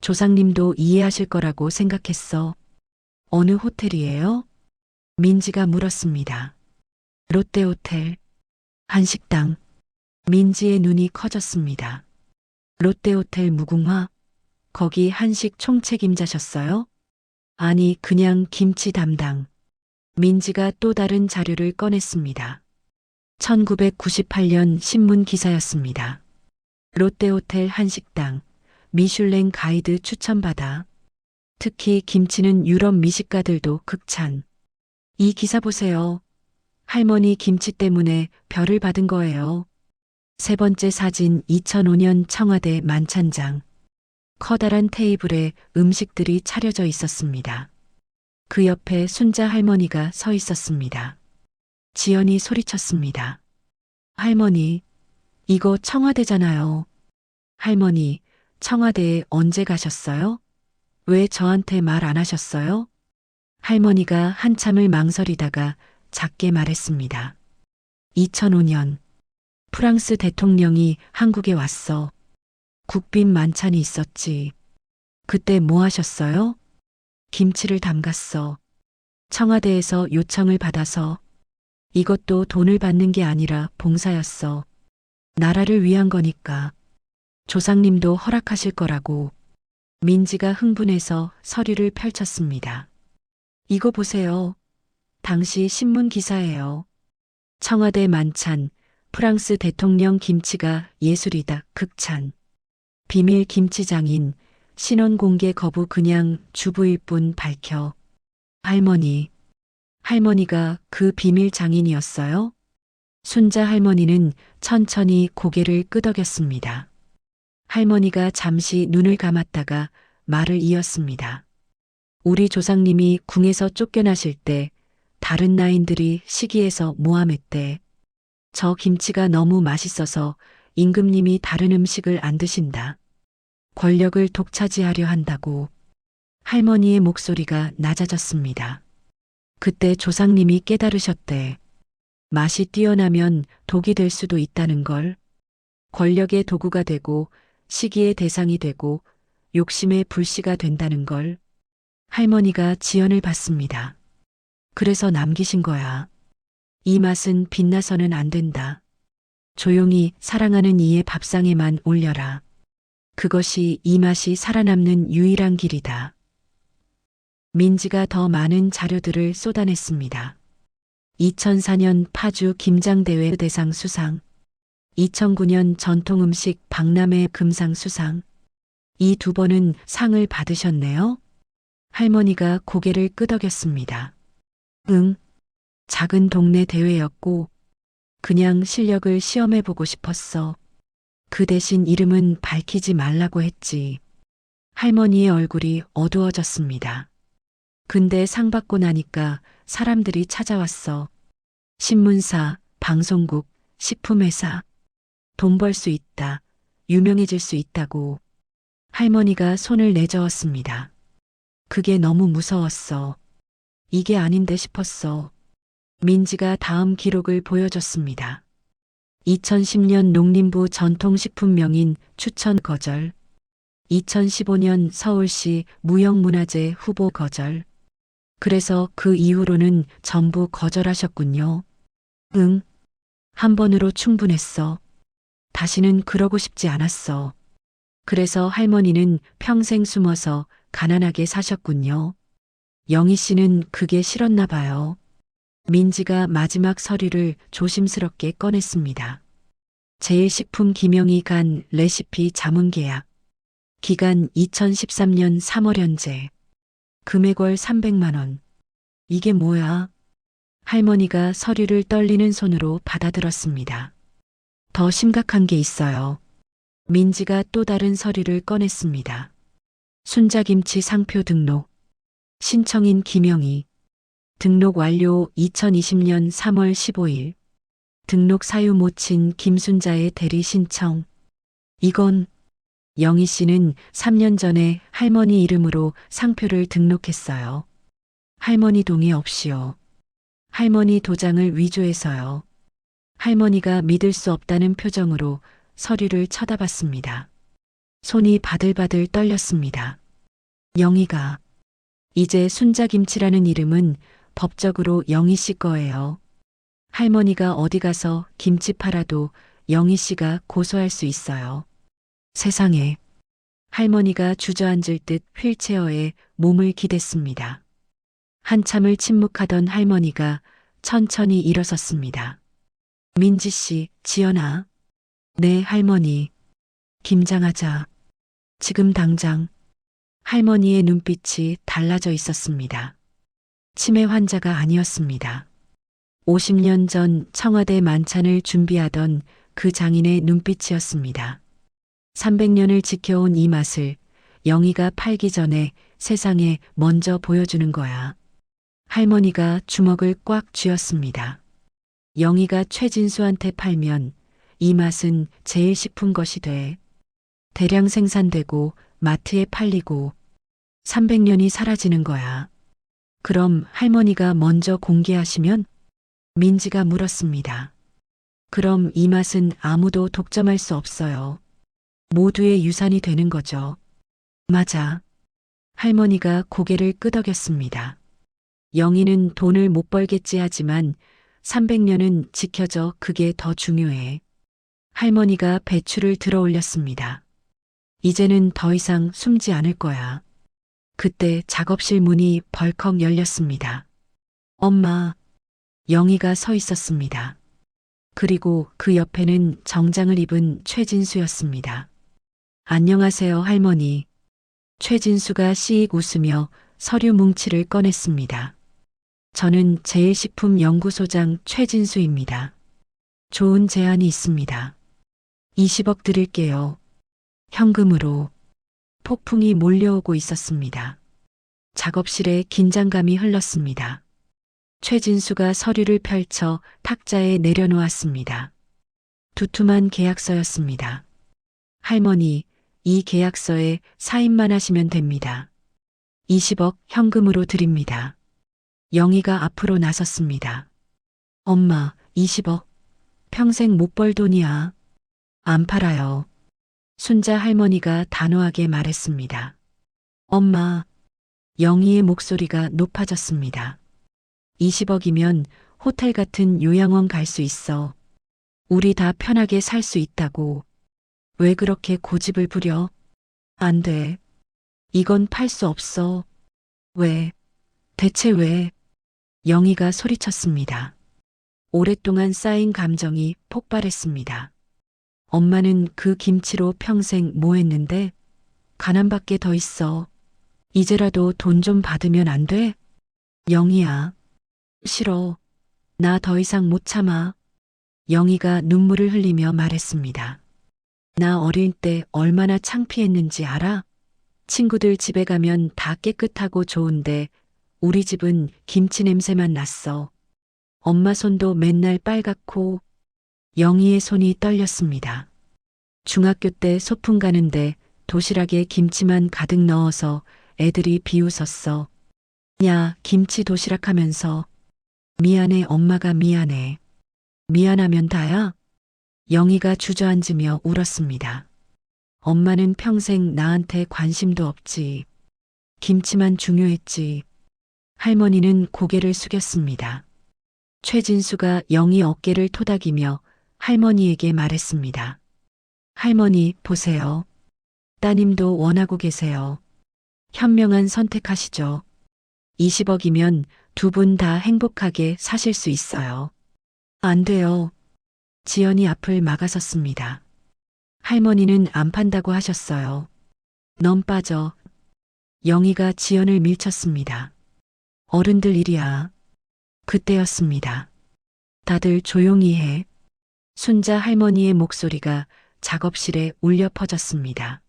조상님도 이해하실 거라고 생각했어. 어느 호텔이에요? 민지가 물었습니다. 롯데호텔. 한식당. 민지의 눈이 커졌습니다. 롯데호텔 무궁화? 거기 한식 총책임자셨어요? 아니, 그냥 김치 담당. 민지가 또 다른 자료를 꺼냈습니다. 1998년 신문 기사였습니다. 롯데호텔 한식당. 미슐랭 가이드 추천받아. 특히 김치는 유럽 미식가들도 극찬. 이 기사 보세요. 할머니 김치 때문에 별을 받은 거예요. 세 번째 사진 2005년 청와대 만찬장. 커다란 테이블에 음식들이 차려져 있었습니다. 그 옆에 순자 할머니가 서 있었습니다. 지연이 소리쳤습니다. 할머니, 이거 청와대잖아요. 할머니, 청와대에 언제 가셨어요? 왜 저한테 말 안 하셨어요? 할머니가 한참을 망설이다가 작게 말했습니다. 2005년, 프랑스 대통령이 한국에 왔어. 국빈 만찬이 있었지. 그때 뭐 하셨어요? 김치를 담갔어. 청와대에서 요청을 받아서. 이것도 돈을 받는 게 아니라 봉사였어. 나라를 위한 거니까. 조상님도 허락하실 거라고. 민지가 흥분해서 서류를 펼쳤습니다. 이거 보세요. 당시 신문 기사예요. 청와대 만찬, 프랑스 대통령 김치가 예술이다, 극찬. 비밀 김치장인, 신원 공개 거부 그냥 주부일 뿐 밝혀. 할머니가 그 비밀 장인이었어요? 순자 할머니는 천천히 고개를 끄덕였습니다. 할머니가 잠시 눈을 감았다가 말을 이었습니다. 우리 조상님이 궁에서 쫓겨나실 때 다른 나인들이 시기해서 모함했대. 저 김치가 너무 맛있어서 임금님이 다른 음식을 안 드신다. 권력을 독차지하려 한다고. 할머니의 목소리가 낮아졌습니다. 그때 조상님이 깨달으셨대. 맛이 뛰어나면 독이 될 수도 있다는 걸. 권력의 도구가 되고 시기의 대상이 되고 욕심의 불씨가 된다는 걸. 할머니가 지연을 봤습니다. 그래서 남기신 거야. 이 맛은 빛나서는 안 된다. 조용히 사랑하는 이의 밥상에만 올려라. 그것이 이 맛이 살아남는 유일한 길이다. 민지가 더 많은 자료들을 쏟아냈습니다. 2004년 파주 김장대회 대상 수상, 2009년 전통음식 박람회 금상 수상. 이 두 번은 상을 받으셨네요. 할머니가 고개를 끄덕였습니다. 응, 작은 동네 대회였고 그냥 실력을 시험해보고 싶었어. 그 대신 이름은 밝히지 말라고 했지. 할머니의 얼굴이 어두워졌습니다. 근데 상 받고 나니까 사람들이 찾아왔어. 신문사, 방송국, 식품회사. 돈 벌 수 있다. 유명해질 수 있다고. 할머니가 손을 내저었습니다. 그게 너무 무서웠어. 이게 아닌데 싶었어. 민지가 다음 기록을 보여줬습니다. 2010년 농림부 전통식품명인 추천 거절. 2015년 서울시 무형문화재 후보 거절. 그래서 그 이후로는 전부 거절하셨군요. 응. 한 번으로 충분했어. 다시는 그러고 싶지 않았어. 그래서 할머니는 평생 숨어서 가난하게 사셨군요. 영희 씨는 그게 싫었나 봐요. 민지가 마지막 서류를 조심스럽게 꺼냈습니다. 제일식품 김영희 간 레시피 자문 계약. 기간 2013년 3월 현재. 금액월 300만 원. 이게 뭐야? 할머니가 서류를 떨리는 손으로 받아들었습니다. 더 심각한 게 있어요. 민지가 또 다른 서류를 꺼냈습니다. 순자김치 상표 등록. 신청인 김영희. 등록 완료 2020년 3월 15일. 등록 사유 모친 김순자의 대리 신청. 이건 영희 씨는 3년 전에 할머니 이름으로 상표를 등록했어요. 할머니 동의 없이요. 할머니 도장을 위조해서요. 할머니가 믿을 수 없다는 표정으로 서류를 쳐다봤습니다. 손이 바들바들 떨렸습니다. 영희가 이제 순자김치라는 이름은 법적으로 영희 씨 거예요. 할머니가 어디 가서 김치 팔아도 영희 씨가 고소할 수 있어요. 세상에. 할머니가 주저앉을 듯 휠체어에 몸을 기댔습니다. 한참을 침묵하던 할머니가 천천히 일어섰습니다. 민지 씨, 지연아. 네, 할머니. 김장하자. 지금 당장. 할머니의 눈빛이 달라져 있었습니다. 치매 환자가 아니었습니다. 50년 전 청와대 만찬을 준비하던 그 장인의 눈빛이었습니다. 300년을 지켜온 이 맛을 영희가 팔기 전에 세상에 먼저 보여주는 거야. 할머니가 주먹을 꽉 쥐었습니다. 영희가 최진수한테 팔면 이 맛은 제일 식품 것이 돼. 대량 생산되고 마트에 팔리고 300년이 사라지는 거야. 그럼 할머니가 먼저 공개하시면? 민지가 물었습니다. 그럼 이 맛은 아무도 독점할 수 없어요. 모두의 유산이 되는 거죠. 맞아. 할머니가 고개를 끄덕였습니다. 영희는 돈을 못 벌겠지 하지만 300년은 지켜져 그게 더 중요해. 할머니가 배추를 들어 올렸습니다. 이제는 더 이상 숨지 않을 거야. 그때 작업실 문이 벌컥 열렸습니다. 엄마. 영희가 서 있었습니다. 그리고 그 옆에는 정장을 입은 최진수였습니다. 안녕하세요, 할머니. 최진수가 씩 웃으며 서류 뭉치를 꺼냈습니다. 저는 제일식품연구소장 최진수입니다. 좋은 제안이 있습니다. 20억 드릴게요. 현금으로. 폭풍이 몰려오고 있었습니다. 작업실에 긴장감이 흘렀습니다. 최진수가 서류를 펼쳐 탁자에 내려놓았습니다. 두툼한 계약서였습니다. 할머니, 이 계약서에 사인만 하시면 됩니다. 20억 현금으로 드립니다. 영희가 앞으로 나섰습니다. 엄마, 20억. 평생 못 벌 돈이야. 안 팔아요. 순자 할머니가 단호하게 말했습니다. 엄마. 영희의 목소리가 높아졌습니다. 20억이면 호텔 같은 요양원 갈 수 있어. 우리 다 편하게 살 수 있다고. 왜 그렇게 고집을 부려? 안 돼. 이건 팔 수 없어. 왜? 대체 왜? 영희가 소리쳤습니다. 오랫동안 쌓인 감정이 폭발했습니다. 엄마는 그 김치로 평생 뭐 했는데 가난밖에 더 있어. 이제라도 돈 좀 받으면 안 돼? 영희야. 싫어. 나 더 이상 못 참아. 영희가 눈물을 흘리며 말했습니다. 나 어릴 때 얼마나 창피했는지 알아? 친구들 집에 가면 다 깨끗하고 좋은데 우리 집은 김치 냄새만 났어. 엄마 손도 맨날 빨갛고. 영희의 손이 떨렸습니다. 중학교 때 소풍 가는데 도시락에 김치만 가득 넣어서 애들이 비웃었어. 야, 김치 도시락 하면서. 미안해, 엄마가 미안해. 미안하면 다야? 영희가 주저앉으며 울었습니다. 엄마는 평생 나한테 관심도 없지. 김치만 중요했지. 할머니는 고개를 숙였습니다. 최진수가 영희 어깨를 토닥이며 할머니에게 말했습니다. 할머니, 보세요. 따님도 원하고 계세요. 현명한 선택하시죠. 20억이면 두 분 다 행복하게 사실 수 있어요. 안 돼요. 지연이 앞을 막아섰습니다. 할머니는 안 판다고 하셨어요. 넌 빠져. 영희가 지연을 밀쳤습니다. 어른들 일이야. 그때였습니다. 다들 조용히 해. 순자 할머니의 목소리가 작업실에 울려 퍼졌습니다.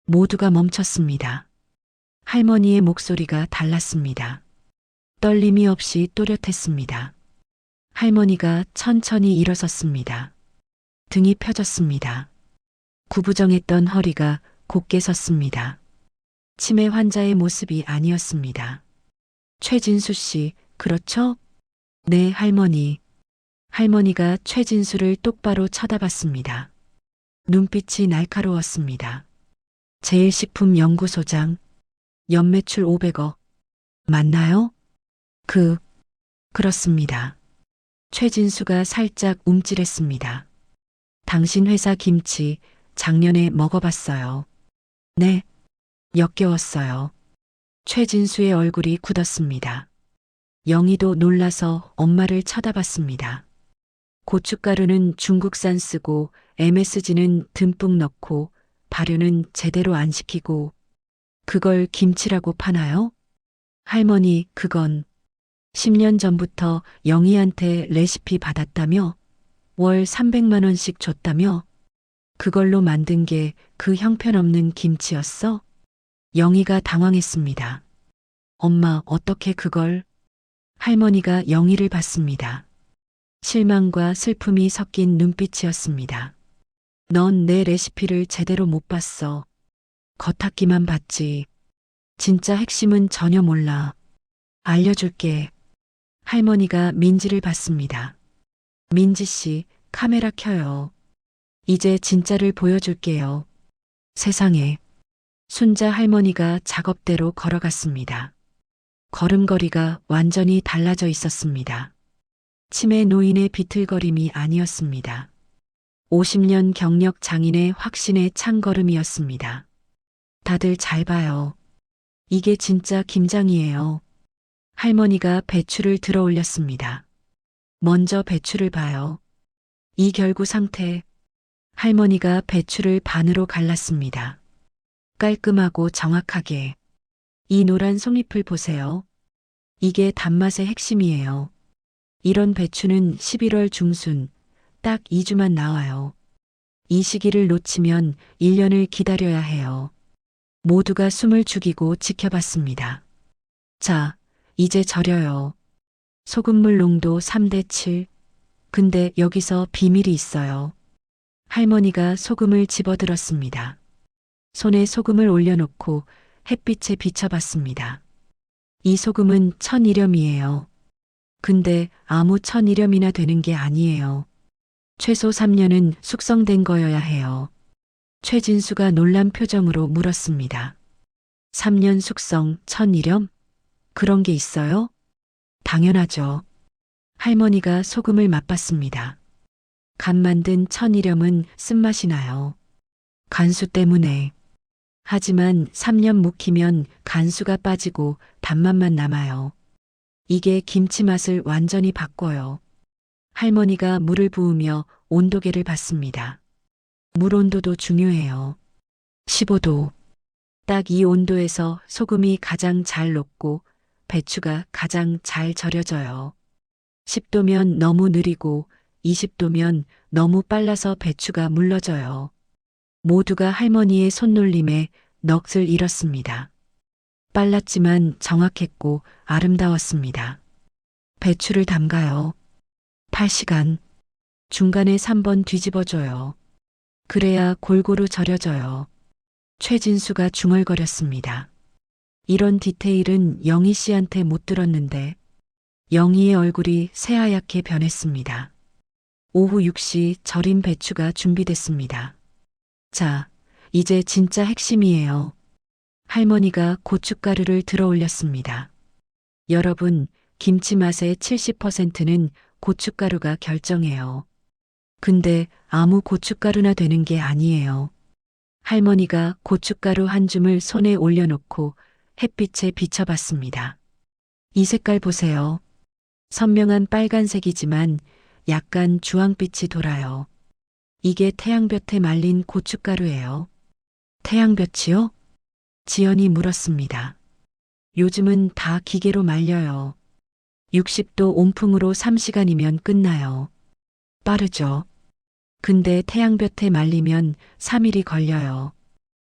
모두가 멈췄습니다. 할머니의 목소리가 달랐습니다. 떨림이 없이 또렷했습니다. 할머니가 천천히 일어섰습니다. 등이 펴졌습니다. 구부정했던 허리가 곧게 섰습니다. 치매 환자의 모습이 아니었습니다. 최진수 씨, 그렇죠? 네, 할머니. 할머니가 최진수를 똑바로 쳐다봤습니다. 눈빛이 날카로웠습니다. 제일식품연구소장, 연매출 500억. 맞나요? 그렇습니다. 최진수가 살짝 움찔했습니다. 당신 회사 김치 작년에 먹어봤어요. 네. 역겨웠어요. 최진수의 얼굴이 굳었습니다. 영희도 놀라서 엄마를 쳐다봤습니다. 고춧가루는 중국산 쓰고 MSG는 듬뿍 넣고 발효는 제대로 안 시키고 그걸 김치라고 파나요? 할머니, 그건 10년 전부터 영희한테 레시피 받았다며? 월 300만 원씩 줬다며? 그걸로 만든 게 그 형편없는 김치였어? 영희가 당황했습니다. 엄마, 어떻게 그걸? 할머니가 영희를 봤습니다. 실망과 슬픔이 섞인 눈빛이었습니다. 넌 내 레시피를 제대로 못 봤어. 겉핥기만 봤지. 진짜 핵심은 전혀 몰라. 알려줄게. 할머니가 민지를 봤습니다. 민지 씨, 카메라 켜요. 이제 진짜를 보여줄게요. 세상에. 순자 할머니가 작업대로 걸어갔습니다. 걸음걸이가 완전히 달라져 있었습니다. 치매 노인의 비틀거림이 아니었습니다. 50년 경력 장인의 확신의 창걸음이었습니다. 다들 잘 봐요. 이게 진짜 김장이에요. 할머니가 배추를 들어 올렸습니다. 먼저 배추를 봐요. 이 결구 상태. 할머니가 배추를 반으로 갈랐습니다. 깔끔하고 정확하게. 이 노란 송잎을 보세요. 이게 단맛의 핵심이에요. 이런 배추는 11월 중순, 딱 2주만 나와요. 이 시기를 놓치면 1년을 기다려야 해요. 모두가 숨을 죽이고 지켜봤습니다. 자, 이제 절여요. 소금물 농도 3대 7. 근데 여기서 비밀이 있어요. 할머니가 소금을 집어들었습니다. 손에 소금을 올려놓고 햇빛에 비춰봤습니다. 이 소금은 1000이렴이에요. 근데 아무 1000이렴이나 되는 게 아니에요. 최소 3년은 숙성된 거여야 해요. 최진수가 놀란 표정으로 물었습니다. 3년 숙성 1000이렴? 그런 게 있어요? 당연하죠. 할머니가 소금을 맛봤습니다. 간 만든 1000이렴은 쓴맛이 나요. 간수 때문에. 하지만 3년 묵히면 간수가 빠지고 단맛만 남아요. 이게 김치 맛을 완전히 바꿔요. 할머니가 물을 부으며 온도계를 봤습니다. 물 온도도 중요해요. 15도. 딱 이 온도에서 소금이 가장 잘 녹고 배추가 가장 잘 절여져요. 10도면 너무 느리고 20도면 너무 빨라서 배추가 물러져요. 모두가 할머니의 손놀림에 넋을 잃었습니다. 빨랐지만 정확했고 아름다웠습니다. 배추를 담가요. 8시간. 중간에 3번 뒤집어줘요. 그래야 골고루 절여져요. 최진수가 중얼거렸습니다. 이런 디테일은 영희 씨한테 못 들었는데 영희의 얼굴이 새하얗게 변했습니다. 오후 6시 절인 배추가 준비됐습니다. 자, 이제 진짜 핵심이에요. 할머니가 고춧가루를 들어 올렸습니다. 여러분, 김치 맛의 70%는 고춧가루가 결정해요. 근데 아무 고춧가루나 되는 게 아니에요. 할머니가 고춧가루 한 줌을 손에 올려놓고 햇빛에 비춰봤습니다. 이 색깔 보세요. 선명한 빨간색이지만 약간 주황빛이 돌아요. 이게 태양볕에 말린 고춧가루예요. 태양볕이요? 지연이 물었습니다. 요즘은 다 기계로 말려요. 60도 온풍으로 3시간이면 끝나요. 빠르죠? 근데 태양볕에 말리면 3일이 걸려요.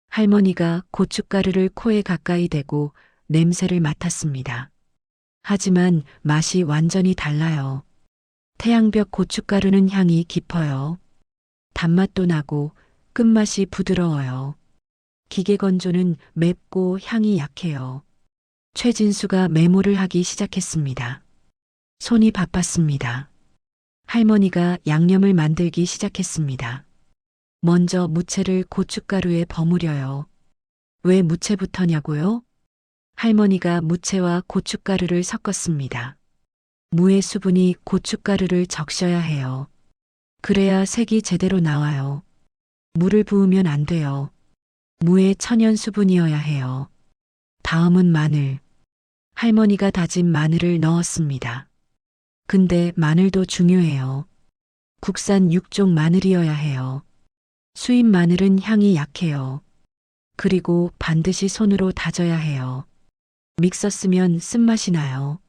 할머니가 고춧가루를 코에 가까이 대고 냄새를 맡았습니다. 하지만 맛이 완전히 달라요. 태양볕 고춧가루는 향이 깊어요. 단맛도 나고 끝맛이 부드러워요. 기계 건조는 맵고 향이 약해요. 최진수가 메모를 하기 시작했습니다. 손이 바빴습니다. 할머니가 양념을 만들기 시작했습니다. 먼저 무채를 고춧가루에 버무려요. 왜 무채부터냐고요? 할머니가 무채와 고춧가루를 섞었습니다. 무의 수분이 고춧가루를 적셔야 해요. 그래야 색이 제대로 나와요. 물을 부으면 안 돼요. 무의 천연 수분이어야 해요. 다음은 마늘. 할머니가 다진 마늘을 넣었습니다. 근데 마늘도 중요해요. 국산 육종 마늘이어야 해요. 수입 마늘은 향이 약해요. 그리고 반드시 손으로 다져야 해요. 믹서 쓰면 쓴맛이 나요.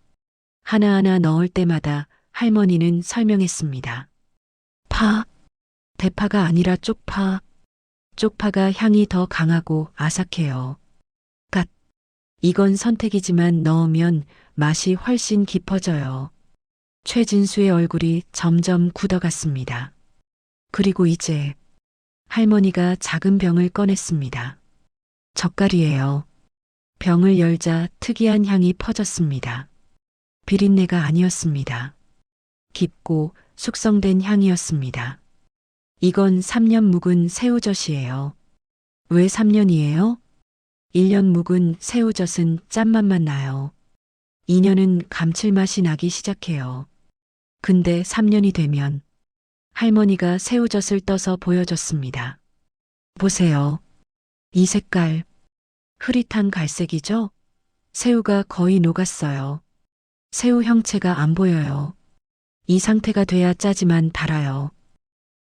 하나하나 넣을 때마다 할머니는 설명했습니다. 파, 대파가 아니라 쪽파. 쪽파가 향이 더 강하고 아삭해요. 갓, 이건 선택이지만 넣으면 맛이 훨씬 깊어져요. 최진수의 얼굴이 점점 굳어갔습니다. 그리고 이제 할머니가 작은 병을 꺼냈습니다. 젓갈이에요. 병을 열자 특이한 향이 퍼졌습니다. 비린내가 아니었습니다. 깊고 숙성된 향이었습니다. 이건 3년 묵은 새우젓이에요. 왜 3년이에요? 1년 묵은 새우젓은 짠맛만 나요. 2년은 감칠맛이 나기 시작해요. 근데 3년이 되면 할머니가 새우젓을 떠서 보여줬습니다. 보세요. 이 색깔. 흐릿한 갈색이죠? 새우가 거의 녹았어요. 새우 형체가 안 보여요. 이 상태가 돼야 짜지만 달아요.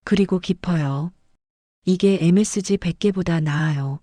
그리고 깊어요. 이게 MSG 100개보다 나아요.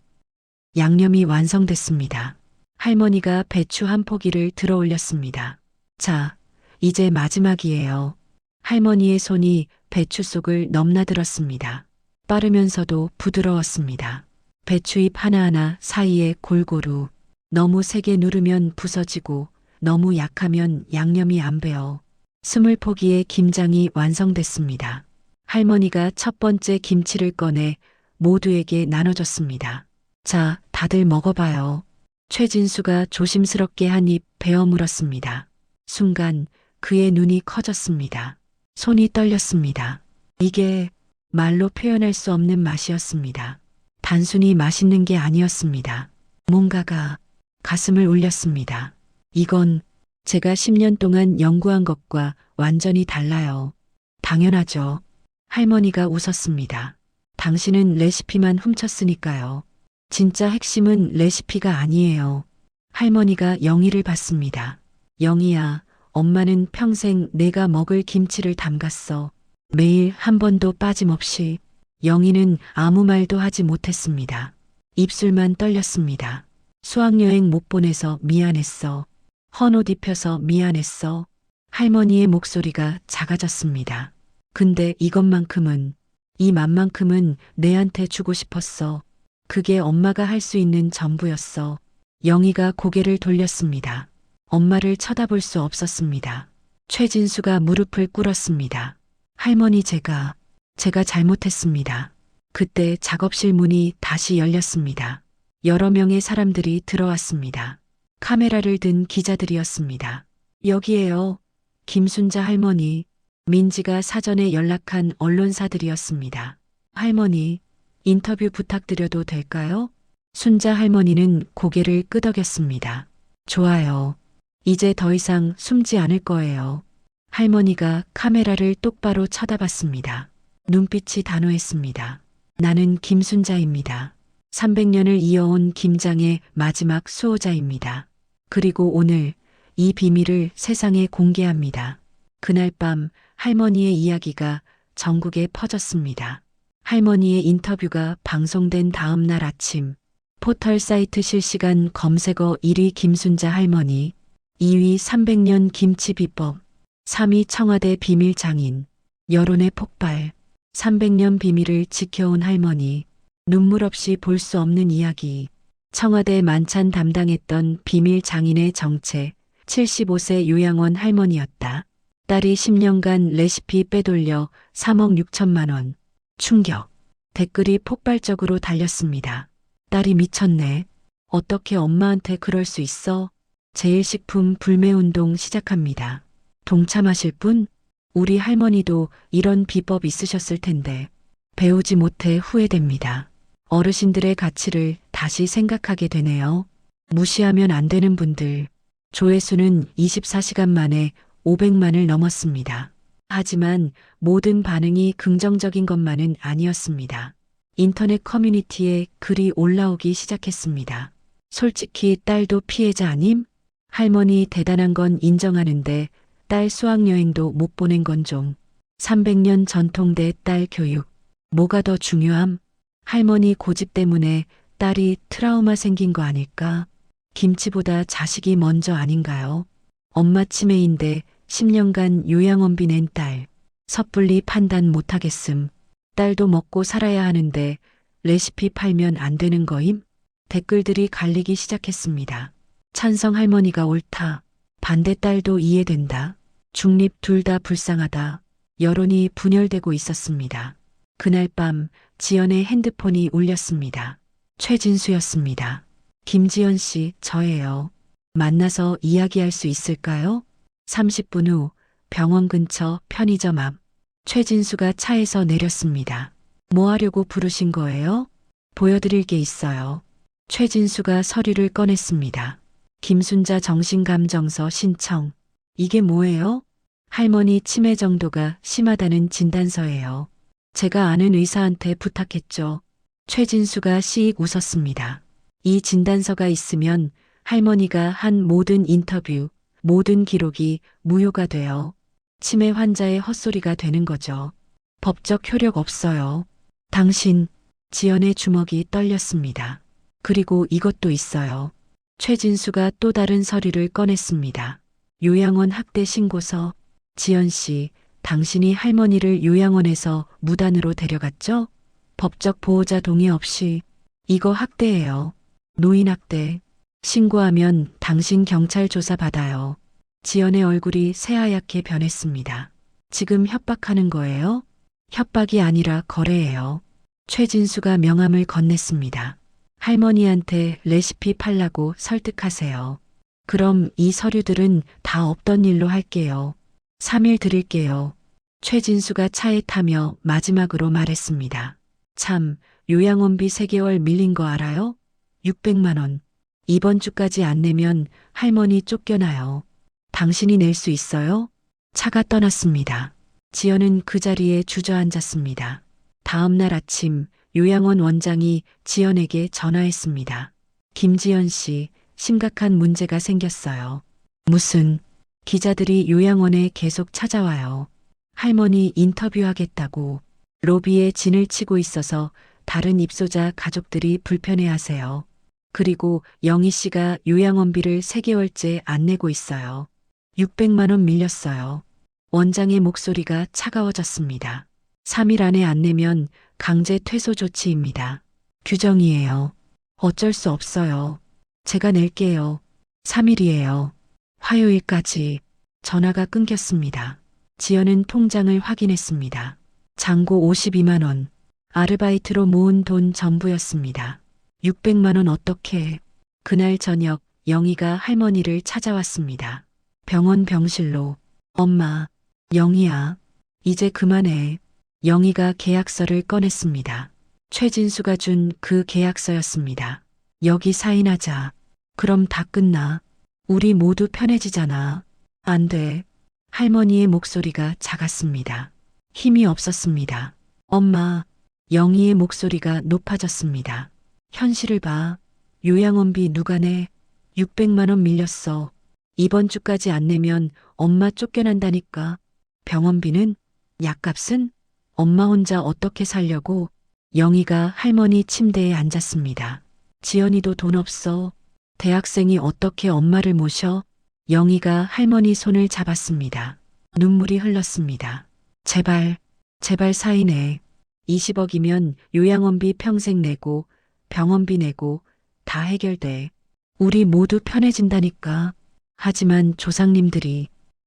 양념이 완성됐습니다. 할머니가 배추 한 포기를 들어 올렸습니다. 자, 이제 마지막이에요. 할머니의 손이 배추 속을 넘나들었습니다. 빠르면서도 부드러웠습니다. 배추잎 하나하나 사이에 골고루. 너무 세게 누르면 부서지고 너무 약하면 양념이 안 배어. 20포기의 김장이 완성됐습니다. 할머니가 첫 번째 김치를 꺼내 모두에게 나눠줬습니다. 자, 다들 먹어봐요. 최진수가 조심스럽게 한 입 베어 물었습니다. 순간 그의 눈이 커졌습니다. 손이 떨렸습니다. 이게 말로 표현할 수 없는 맛이었습니다. 단순히 맛있는 게 아니었습니다. 뭔가가 가슴을 울렸습니다. 이건 제가 10년 동안 연구한 것과 완전히 달라요. 당연하죠. 할머니가 웃었습니다. 당신은 레시피만 훔쳤으니까요. 진짜 핵심은 레시피가 아니에요. 할머니가 영희를 받습니다. 영희야, 엄마는 평생 내가 먹을 김치를 담갔어. 매일 한 번도 빠짐없이. 영희는 아무 말도 하지 못했습니다. 입술만 떨렸습니다. 수학여행 못 보내서 미안했어. 헌옷 입혀서 미안했어. 할머니의 목소리가 작아졌습니다. 근데 이것만큼은, 이 맘만큼은 내한테 주고 싶었어. 그게 엄마가 할 수 있는 전부였어. 영희가 고개를 돌렸습니다. 엄마를 쳐다볼 수 없었습니다. 최진수가 무릎을 꿇었습니다. 할머니 제가 잘못했습니다. 그때 작업실 문이 다시 열렸습니다. 여러 명의 사람들이 들어왔습니다. 카메라를 든 기자들이었습니다. 여기에요. 김순자 할머니, 민지가 사전에 연락한 언론사들이었습니다. 할머니, 인터뷰 부탁드려도 될까요? 순자 할머니는 고개를 끄덕였습니다. 좋아요. 이제 더 이상 숨지 않을 거예요. 할머니가 카메라를 똑바로 쳐다봤습니다. 눈빛이 단호했습니다. 나는 김순자입니다. 300년을 이어온 김장의 마지막 수호자입니다. 그리고 오늘 이 비밀을 세상에 공개합니다. 그날 밤 할머니의 이야기가 전국에 퍼졌습니다. 할머니의 인터뷰가 방송된 다음 날 아침, 포털 사이트 실시간 검색어 1위 김순자 할머니, 2위 300년 김치 비법, 3위 청와대 비밀 장인, 여론의 폭발, 300년 비밀을 지켜온 할머니, 눈물 없이 볼 수 없는 이야기, 청와대 만찬 담당했던 비밀 장인의 정체, 75세 요양원 할머니였다. 딸이 10년간 레시피 빼돌려 3억 6천만 원. 충격. 댓글이 폭발적으로 달렸습니다. 딸이 미쳤네. 어떻게 엄마한테 그럴 수 있어? 제일식품 불매운동 시작합니다. 동참하실 분? 우리 할머니도 이런 비법 있으셨을 텐데. 배우지 못해 후회됩니다. 어르신들의 가치를 다시 생각하게 되네요. 무시하면 안 되는 분들. 조회수는 24시간 만에 500만을 넘었습니다. 하지만 모든 반응이 긍정적인 것만은 아니었습니다. 인터넷 커뮤니티에 글이 올라오기 시작했습니다. 솔직히 딸도 피해자 아님? 할머니 대단한 건 인정하는데 딸 수학여행도 못 보낸 건 좀. 300년 전통대 딸 교육. 뭐가 더 중요함? 할머니 고집 때문에 딸이 트라우마 생긴 거 아닐까? 김치보다 자식이 먼저 아닌가요? 엄마 치매인데 10년간 요양원비 낸 딸. 섣불리 판단 못하겠음. 딸도 먹고 살아야 하는데 레시피 팔면 안 되는 거임? 댓글들이 갈리기 시작했습니다. 찬성 할머니가 옳다. 반대 딸도 이해된다. 중립 둘 다 불쌍하다. 여론이 분열되고 있었습니다. 그날 밤 지연의 핸드폰이 울렸습니다. 최진수였습니다. 김지연 씨, 저예요. 만나서 이야기할 수 있을까요? 30분 후 병원 근처 편의점 앞. 최진수가 차에서 내렸습니다. 뭐 하려고 부르신 거예요? 보여드릴 게 있어요. 최진수가 서류를 꺼냈습니다. 김순자 정신감정서 신청. 이게 뭐예요? 할머니 치매 정도가 심하다는 진단서예요. 제가 아는 의사한테 부탁했죠. 최진수가 시익 웃었습니다. 이 진단서가 있으면 할머니가 한 모든 인터뷰, 모든 기록이 무효가 돼요. 치매 환자의 헛소리가 되는 거죠. 법적 효력 없어요. 당신, 지연의 주먹이 떨렸습니다. 그리고 이것도 있어요. 최진수가 또 다른 서류를 꺼냈습니다. 요양원 학대 신고서. 지연 씨, 당신이 할머니를 요양원에서 무단으로 데려갔죠? 법적 보호자 동의 없이. 이거 학대예요. 노인학대. 신고하면 당신 경찰 조사 받아요. 지연의 얼굴이 새하얗게 변했습니다. 지금 협박하는 거예요? 협박이 아니라 거래예요. 최진수가 명함을 건넸습니다. 할머니한테 레시피 팔라고 설득하세요. 그럼 이 서류들은 다 없던 일로 할게요. 3일 드릴게요. 최진수가 차에 타며 마지막으로 말했습니다. 참, 요양원비 3개월 밀린 거 알아요? 600만 원. 이번 주까지 안 내면 할머니 쫓겨나요. 당신이 낼 수 있어요? 차가 떠났습니다. 지연은 그 자리에 주저앉았습니다. 다음 날 아침 요양원 원장이 지연에게 전화했습니다. 김지연 씨, 심각한 문제가 생겼어요. 무슨? 기자들이 요양원에 계속 찾아와요. 할머니 인터뷰하겠다고. 로비에 진을 치고 있어서 다른 입소자 가족들이 불편해하세요. 그리고 영희 씨가 요양원비를 3개월째 안 내고 있어요. 600만 원 밀렸어요. 원장의 목소리가 차가워졌습니다. 3일 안에 안 내면 강제 퇴소 조치입니다. 규정이에요. 어쩔 수 없어요. 제가 낼게요. 3일이에요. 화요일까지. 전화가 끊겼습니다. 지연은 통장을 확인했습니다. 잔고 52만 원. 아르바이트로 모은 돈 전부였습니다. 600만 원 어떻게? 그날 저녁 영희가 할머니를 찾아왔습니다. 병원 병실로. 엄마, 영희야, 이제 그만해. 영희가 계약서를 꺼냈습니다. 최진수가 준 그 계약서였습니다. 여기 사인하자. 그럼 다 끝나. 우리 모두 편해지잖아. 안 돼. 할머니의 목소리가 작았습니다. 힘이 없었습니다. 엄마, 영희의 목소리가 높아졌습니다. 현실을 봐. 요양원비 누가 내? 600만 원 밀렸어. 이번 주까지 안 내면 엄마 쫓겨난다니까. 병원비는? 약값은? 엄마 혼자 어떻게 살려고? 영희가 할머니 침대에 앉았습니다. 지연이도 돈 없어. 대학생이 어떻게 엄마를 모셔? 영희가 할머니 손을 잡았습니다. 눈물이 흘렀습니다. 제발, 제발 사인해. 20억이면 요양원비 평생 내고 병원비 내고 다 해결돼. 우리 모두 편해진다니까. 하지만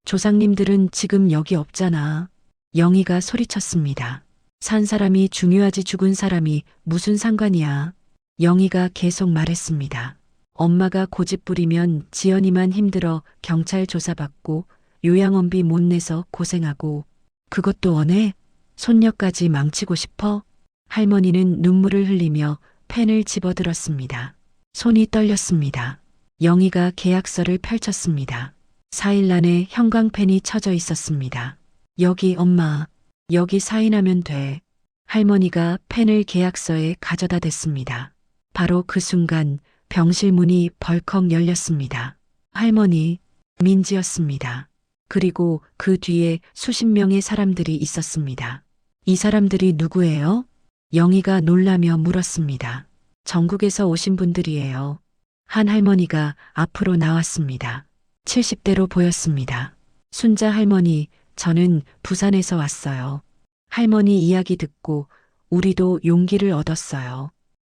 조상님들은 지금 여기 없잖아. 영희가 소리쳤습니다. 산 사람이 중요하지 죽은 사람이 무슨 상관이야. 영희가 계속 말했습니다. 엄마가 고집 부리면 지연이만 힘들어 경찰 조사받고 요양원비 못 내서 고생하고. 그것도 원해? 손녀까지 망치고 싶어? 할머니는 눈물을 흘리며 펜을 집어들었습니다. 손이 떨렸습니다. 영희가 계약서를 펼쳤습니다. 4일 안에 형광펜이 쳐져 있었습니다. 여기 엄마, 여기 사인하면 돼. 할머니가 펜을 계약서에 가져다 댔습니다. 바로 그 순간 병실 문이 벌컥 열렸습니다. 할머니, 민지였습니다. 그리고 그 뒤에 수십 명의 사람들이 있었습니다. 이 사람들이 누구예요? 영희가 놀라며 물었습니다. 전국에서 오신 분들이에요. 한 할머니가 앞으로 나왔습니다. 70대로 보였습니다. 순자 할머니, 저는 부산에서 왔어요. 할머니 이야기 듣고 우리도 용기를 얻었어요.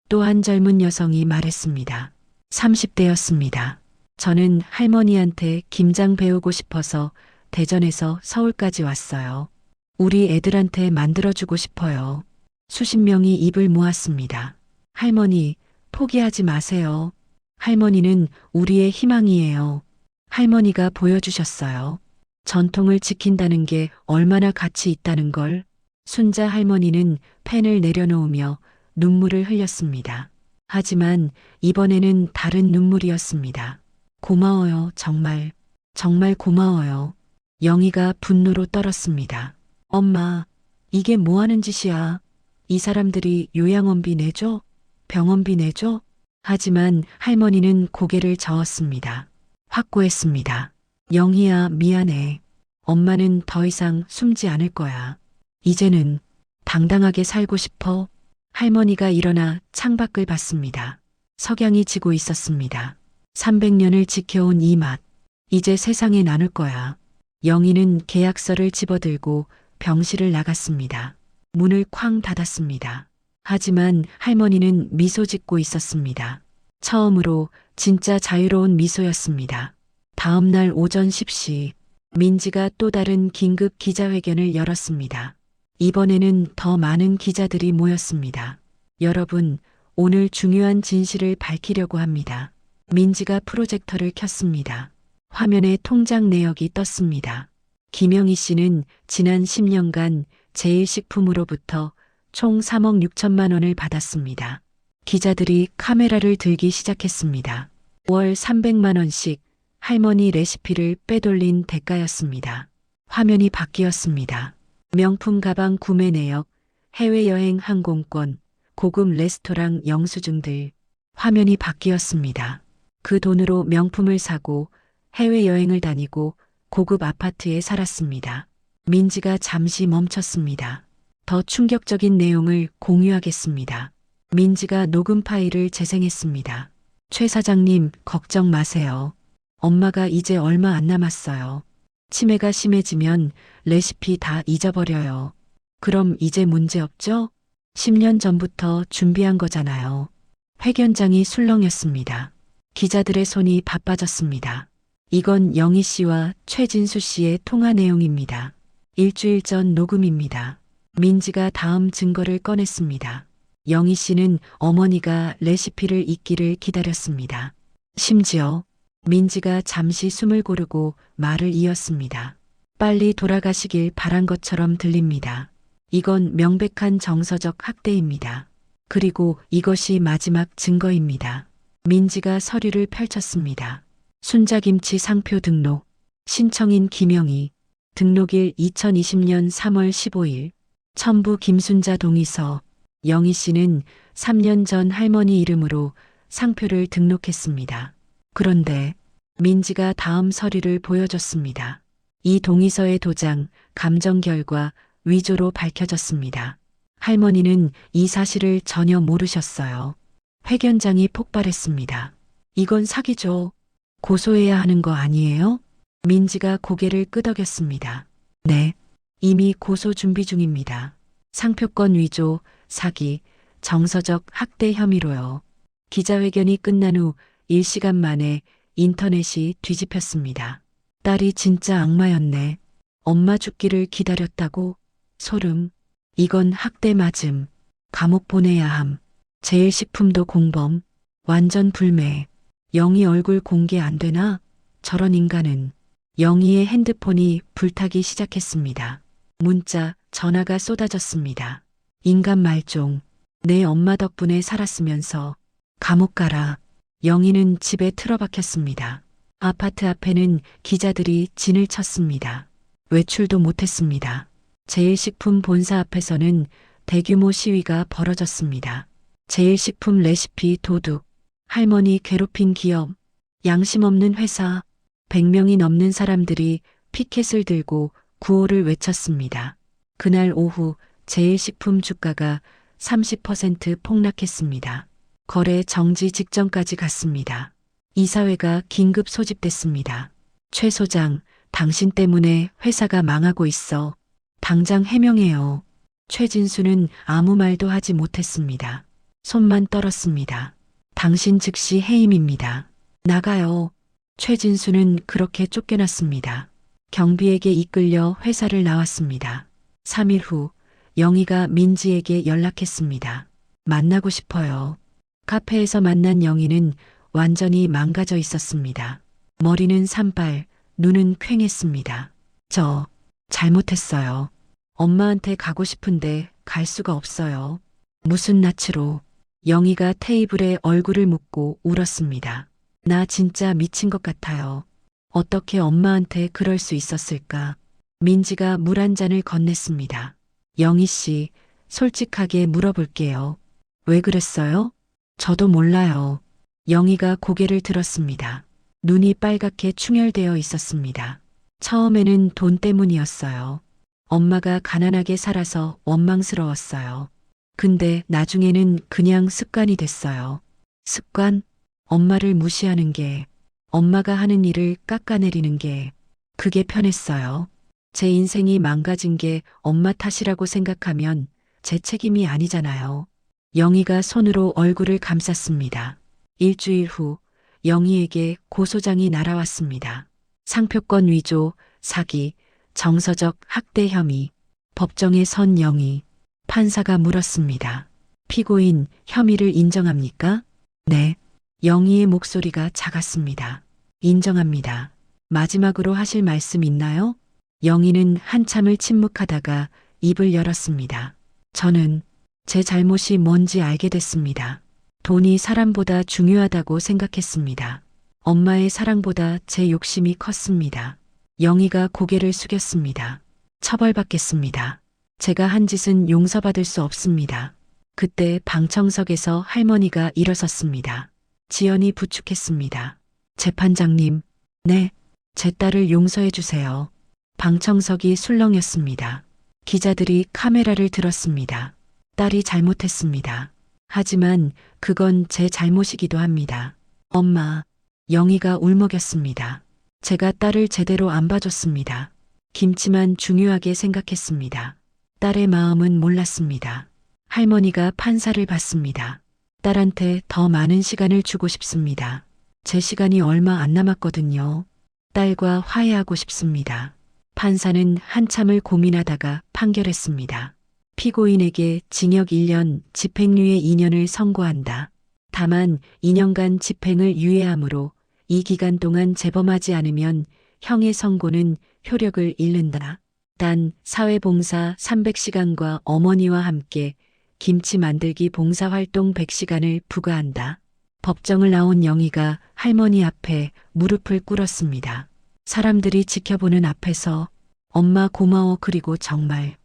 또 한 젊은 여성이 말했습니다. 30대였습니다. 저는 할머니한테 김장 배우고 싶어서 대전에서 서울까지 왔어요. 우리 애들한테 만들어주고 싶어요. 수십 명이 입을 모았습니다. 할머니, 포기하지 마세요. 할머니는 우리의 희망이에요. 할머니가 보여주셨어요. 전통을 지킨다는 게 얼마나 가치 있다는 걸. 순자 할머니는 펜을 내려놓으며 눈물을 흘렸습니다. 하지만 이번에는 다른 눈물이었습니다. 고마워요, 정말. 정말 고마워요. 영희가 분노로 떨었습니다. 엄마, 이게 뭐 하는 짓이야? 이 사람들이 요양원비 내줘? 병원비 내줘? 하지만 할머니는 고개를 저었습니다. 확고했습니다. 영희야, 미안해. 엄마는 더 이상 숨지 않을 거야. 이제는 당당하게 살고 싶어. 할머니가 일어나 창밖을 봤습니다. 석양이 지고 있었습니다. 300년을 지켜온 이 맛, 이제 세상에 나눌 거야. 영희는 계약서를 집어들고 병실을 나갔습니다. 문을 쾅 닫았습니다. 하지만 할머니는 미소 짓고 있었습니다. 처음으로 진짜 자유로운 미소였습니다. 다음 날 오전 10시, 민지가 또 다른 긴급 기자회견을 열었습니다. 이번에는 더 많은 기자들이 모였습니다. 여러분, 오늘 중요한 진실을 밝히려고 합니다. 민지가 프로젝터를 켰습니다. 화면에 통장 내역이 떴습니다. 김영희 씨는 지난 10년간 제일식품으로부터 총 3억 6천만 원을 받았습니다. 기자들이 카메라를 들기 시작했습니다. 월 300만 원씩 할머니 레시피를 빼돌린 대가였습니다. 화면이 바뀌었습니다. 명품 가방 구매 내역, 해외여행 항공권, 고급 레스토랑 영수증들, 화면이 바뀌었습니다. 그 돈으로 명품을 사고 해외여행을 다니고 고급 아파트에 살았습니다. 민지가 잠시 멈췄습니다. 더 충격적인 내용을 공유하겠습니다. 민지가 녹음 파일을 재생했습니다. 최 사장님, 걱정 마세요. 엄마가 이제 얼마 안 남았어요. 치매가 심해지면 레시피 다 잊어버려요. 그럼 이제 문제 없죠? 10년 전부터 준비한 거잖아요. 회견장이 술렁였습니다. 기자들의 손이 바빠졌습니다. 이건 영희 씨와 최진수 씨의 통화 내용입니다. 일주일 전 녹음입니다. 민지가 다음 증거를 꺼냈습니다. 영희 씨는 어머니가 레시피를 잊기를 기다렸습니다. 심지어 민지가 잠시 숨을 고르고 말을 이었습니다. 빨리 돌아가시길 바란 것처럼 들립니다. 이건 명백한 정서적 학대입니다. 그리고 이것이 마지막 증거입니다. 민지가 서류를 펼쳤습니다. 순자김치 상표 등록, 신청인 김영희, 등록일 2020년 3월 15일, 첨부 김순자 동의서, 영희 씨는 3년 전 할머니 이름으로 상표를 등록했습니다. 그런데 민지가 다음 서류를 보여줬습니다. 이 동의서의 도장, 감정 결과, 위조로 밝혀졌습니다. 할머니는 이 사실을 전혀 모르셨어요. 회견장이 폭발했습니다. 이건 사기죠. 고소해야 하는 거 아니에요? 민지가 고개를 끄덕였습니다. 네, 이미 고소 준비 중입니다. 상표권 위조, 사기, 정서적 학대 혐의로요. 기자회견이 끝난 후 1시간 만에 인터넷이 뒤집혔습니다. 딸이 진짜 악마였네. 엄마 죽기를 기다렸다고? 소름. 이건 학대 맞음. 감옥 보내야 함. 제일식품도 공범. 완전 불매. 영희 얼굴 공개 안 되나? 저런 인간은. 영희의 핸드폰이 불타기 시작했습니다. 문자, 전화가 쏟아졌습니다. 인간 말종. 내 엄마 덕분에 살았으면서 감옥 가라. 영희는 집에 틀어박혔습니다. 아파트 앞에는 기자들이 진을 쳤습니다. 외출도 못했습니다. 제일식품 본사 앞에서는 대규모 시위가 벌어졌습니다. 제일식품 레시피 도둑, 할머니 괴롭힌 기업, 양심 없는 회사, 100명이 넘는 사람들이 피켓을 들고 구호를 외쳤습니다. 그날 오후 제일식품 주가가 30% 폭락했습니다. 거래 정지 직전까지 갔습니다. 이사회가 긴급 소집됐습니다. 최 소장, 당신 때문에 회사가 망하고 있어. 당장 해명해요. 최진수는 아무 말도 하지 못했습니다. 손만 떨었습니다. 당신 즉시 해임입니다. 나가요. 최진수는 그렇게 쫓겨났습니다. 경비에게 이끌려 회사를 나왔습니다. 3일 후 영희가 민지에게 연락했습니다. 만나고 싶어요. 카페에서 만난 영희는 완전히 망가져 있었습니다. 머리는 산발, 눈은 퀭했습니다. 저 잘못했어요. 엄마한테 가고 싶은데 갈 수가 없어요. 무슨 낯으로. 영희가 테이블에 얼굴을 묻고 울었습니다. 나 진짜 미친 것 같아요. 어떻게 엄마한테 그럴 수 있었을까? 민지가 물 한 잔을 건넸습니다. 영희 씨, 솔직하게 물어볼게요. 왜 그랬어요? 저도 몰라요. 영희가 고개를 들었습니다. 눈이 빨갛게 충혈되어 있었습니다. 처음에는 돈 때문이었어요. 엄마가 가난하게 살아서 원망스러웠어요. 근데 나중에는 그냥 습관이 됐어요. 습관? 엄마를 무시하는 게, 엄마가 하는 일을 깎아내리는 게, 그게 편했어요. 제 인생이 망가진 게 엄마 탓이라고 생각하면 제 책임이 아니잖아요. 영희가 손으로 얼굴을 감쌌습니다. 일주일 후 영희에게 고소장이 날아왔습니다. 상표권 위조, 사기, 정서적 학대 혐의, 법정에 선 영희. 판사가 물었습니다. 피고인 혐의를 인정합니까? 네. 영희의 목소리가 작았습니다. 인정합니다. 마지막으로 하실 말씀 있나요? 영희는 한참을 침묵하다가 입을 열었습니다. 저는 제 잘못이 뭔지 알게 됐습니다. 돈이 사람보다 중요하다고 생각했습니다. 엄마의 사랑보다 제 욕심이 컸습니다. 영희가 고개를 숙였습니다. 처벌받겠습니다. 제가 한 짓은 용서받을 수 없습니다. 그때 방청석에서 할머니가 일어섰습니다. 지연이 부축했습니다. 재판장님, 네, 제 딸을 용서해 주세요. 방청석이 술렁였습니다. 기자들이 카메라를 들었습니다. 딸이 잘못했습니다. 하지만 그건 제 잘못이기도 합니다. 엄마, 영희가 울먹였습니다. 제가 딸을 제대로 안 봐줬습니다. 김치만 중요하게 생각했습니다. 딸의 마음은 몰랐습니다. 할머니가 판사를 받습니다. 딸한테 더 많은 시간을 주고 싶습니다. 제 시간이 얼마 안 남았거든요. 딸과 화해하고 싶습니다. 판사는 한참을 고민하다가 판결했습니다. 피고인에게 징역 1년, 집행유예 2년을 선고한다. 다만 2년간 집행을 유예하므로 이 기간 동안 재범하지 않으면 형의 선고는 효력을 잃는다. 단 사회봉사 300시간과 어머니와 함께 김치 만들기 봉사활동 100시간을 부과한다. 법정을 나온 영희가 할머니 앞에 무릎을 꿇었습니다. 사람들이 지켜보는 앞에서 엄마 고마워 그리고 정말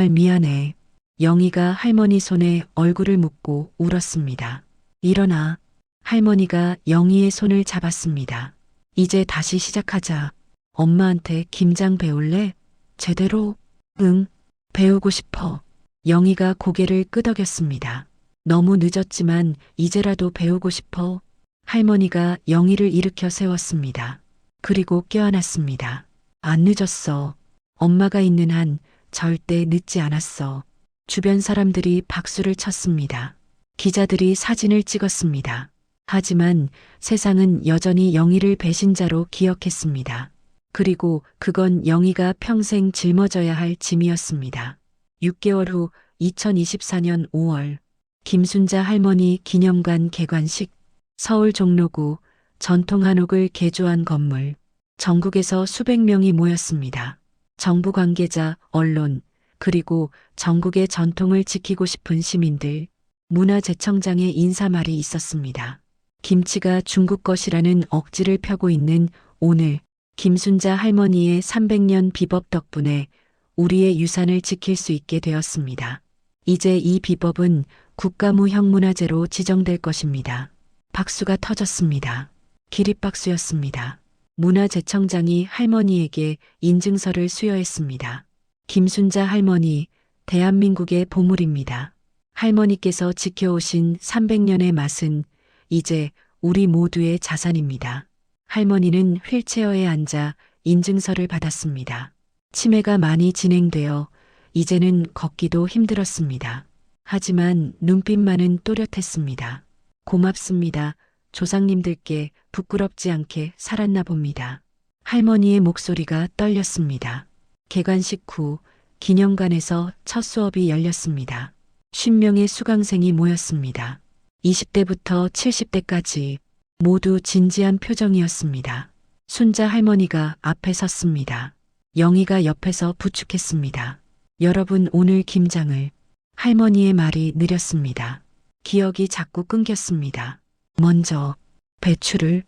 미안해. 영희가 할머니 손에 얼굴을 묻고 울었습니다. 일어나. 할머니가 영희의 손을 잡았습니다. 이제 다시 시작하자. 엄마한테 김장 배울래? 제대로? 응, 배우고 싶어. 영희가 고개를 끄덕였습니다. 너무 늦었지만 이제라도 배우고 싶어. 할머니가 영희를 일으켜 세웠습니다. 그리고 껴안았습니다. 안 늦었어. 엄마가 있는 한 절대 늦지 않았어. 주변 사람들이 박수를 쳤습니다. 기자들이 사진을 찍었습니다. 하지만 세상은 여전히 영희를 배신자로 기억했습니다. 그리고 그건 영희가 평생 짊어져야 할 짐이었습니다. 6개월 후 2024년 5월 김순자 할머니 기념관 개관식. 서울 종로구 전통 한옥을 개조한 건물. 전국에서 수백 명이 모였습니다. 정부 관계자, 언론, 그리고 전국의 전통을 지키고 싶은 시민들. 문화재청장의 인사말이 있었습니다. 김치가 중국 것이라는 억지를 펴고 있는 오늘, 김순자 할머니의 300년 비법 덕분에 우리의 유산을 지킬 수 있게 되었습니다. 이제 이 비법은 국가무형문화재로 지정될 것입니다. 박수가 터졌습니다. 기립박수였습니다. 문화재청장이 할머니에게 인증서를 수여했습니다. 김순자 할머니, 대한민국의 보물입니다. 할머니께서 지켜오신 300년의 맛은 이제 우리 모두의 자산입니다. 할머니는 휠체어에 앉아 인증서를 받았습니다. 치매가 많이 진행되어 이제는 걷기도 힘들었습니다. 하지만 눈빛만은 또렷했습니다. 고맙습니다. 조상님들께 부끄럽지 않게 살았나 봅니다. 할머니의 목소리가 떨렸습니다. 개관식 후 기념관에서 첫 수업이 열렸습니다. 50명의 수강생이 모였습니다. 20대부터 70대까지 모두 진지한 표정이었습니다. 순자 할머니가 앞에 섰습니다. 영희가 옆에서 부축했습니다. 여러분 오늘 김장을. 할머니의 말이 느렸습니다. 기억이 자꾸 끊겼습니다. 먼저 배추를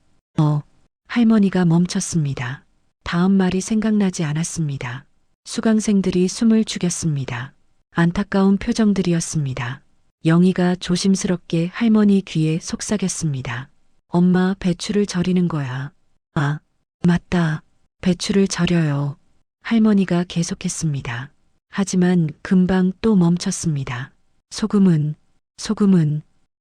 할머니가 멈췄습니다. 다음 말이 생각나지 않았습니다. 수강생들이 숨을 죽였습니다. 안타까운 표정들이었습니다. 영희가 조심스럽게 할머니 귀에 속삭였습니다. 엄마 배추를 절이는 거야. 아, 맞다. 배추를 절여요. 할머니가 계속했습니다. 하지만 금방 또 멈췄습니다. 소금은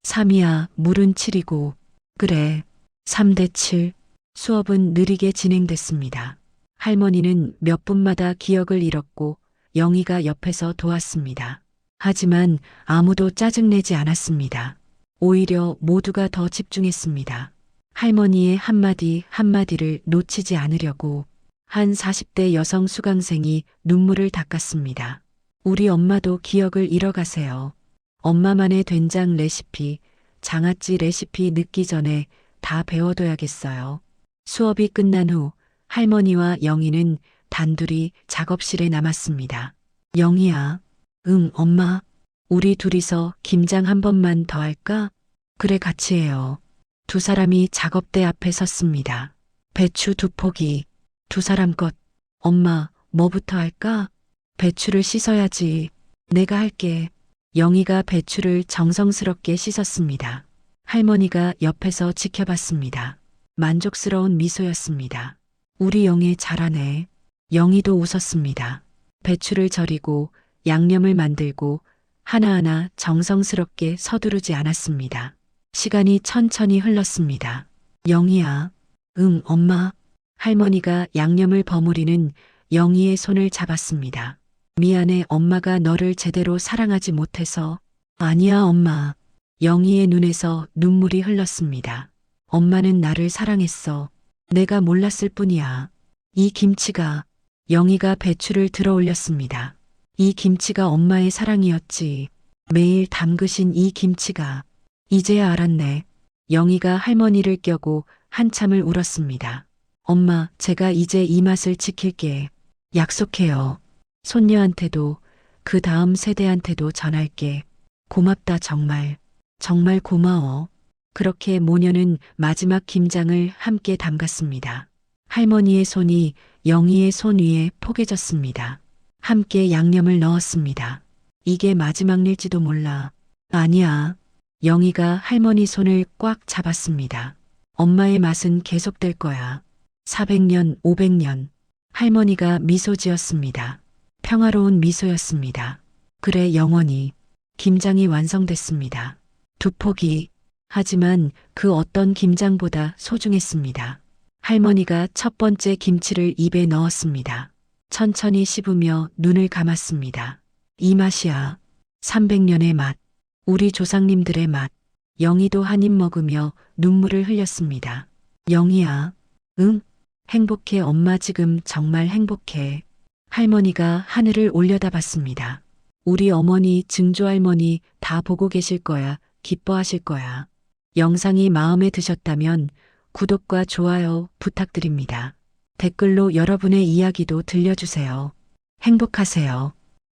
3이야, 물은 7이고. 그래, 3대 7. 수업은 느리게 진행됐습니다. 할머니는 몇 분마다 기억을 잃었고 영희가 옆에서 도왔습니다. 하지만 아무도 짜증내지 않았습니다. 오히려 모두가 더 집중했습니다. 할머니의 한마디 한마디를 놓치지 않으려고 한 40대 여성 수강생이 눈물을 닦았습니다. 우리 엄마도 기억을 잃어가세요. 엄마만의 된장 레시피, 장아찌 레시피 늦기 전에 다 배워둬야겠어요. 수업이 끝난 후 할머니와 영희는 단둘이 작업실에 남았습니다. 영희야. 응, 엄마. 우리 둘이서 김장 한 번만 더 할까? 그래, 같이 해요. 두 사람이 작업대 앞에 섰습니다. 배추 2포기. 두 사람 것. 엄마, 뭐부터 할까? 배추를 씻어야지. 내가 할게. 영희가 배추를 정성스럽게 씻었습니다. 할머니가 옆에서 지켜봤습니다. 만족스러운 미소였습니다. 우리 영희 잘하네. 영희도 웃었습니다. 배추를 절이고 양념을 만들고 하나하나 정성스럽게 서두르지 않았습니다. 시간이 천천히 흘렀습니다. 영희야. 응, 엄마. 할머니가 양념을 버무리는 영희의 손을 잡았습니다. 미안해, 엄마가 너를 제대로 사랑하지 못해서. 아니야, 엄마. 영희의 눈에서 눈물이 흘렀습니다. 엄마는 나를 사랑했어. 내가 몰랐을 뿐이야. 이 김치가. 영희가 배추를 들어 올렸습니다. 이 김치가 엄마의 사랑이었지. 매일 담그신 이 김치가. 이제야 알았네. 영희가 할머니를 껴고 한참을 울었습니다. 엄마, 제가 이제 이 맛을 지킬게. 약속해요. 손녀한테도 그 다음 세대한테도 전할게. 고맙다, 정말. 정말 고마워. 그렇게 모녀는 마지막 김장을 함께 담갔습니다. 할머니의 손이 영희의 손 위에 포개졌습니다. 함께 양념을 넣었습니다. 이게 마지막 일지도 몰라. 아니야. 영희가 할머니 손을 꽉 잡았습니다. 엄마의 맛은 계속될 거야. 400년, 500년. 할머니가 미소 지었습니다. 평화로운 미소였습니다. 그래, 영원히. 김장이 완성됐습니다. 두 포기. 하지만 그 어떤 김장보다 소중했습니다. 할머니가 첫 번째 김치를 입에 넣었습니다. 천천히 씹으며 눈을 감았습니다. 이 맛이야. 300년의 맛. 우리 조상님들의 맛. 영희도 한 입 먹으며 눈물을 흘렸습니다. 영희야. 응? 행복해, 엄마, 지금 정말 행복해. 할머니가 하늘을 올려다봤습니다. 우리 어머니, 증조할머니 다 보고 계실 거야. 기뻐하실 거야. 영상이 마음에 드셨다면 구독과 좋아요 부탁드립니다. 댓글로 여러분의 이야기도 들려주세요. 행복하세요.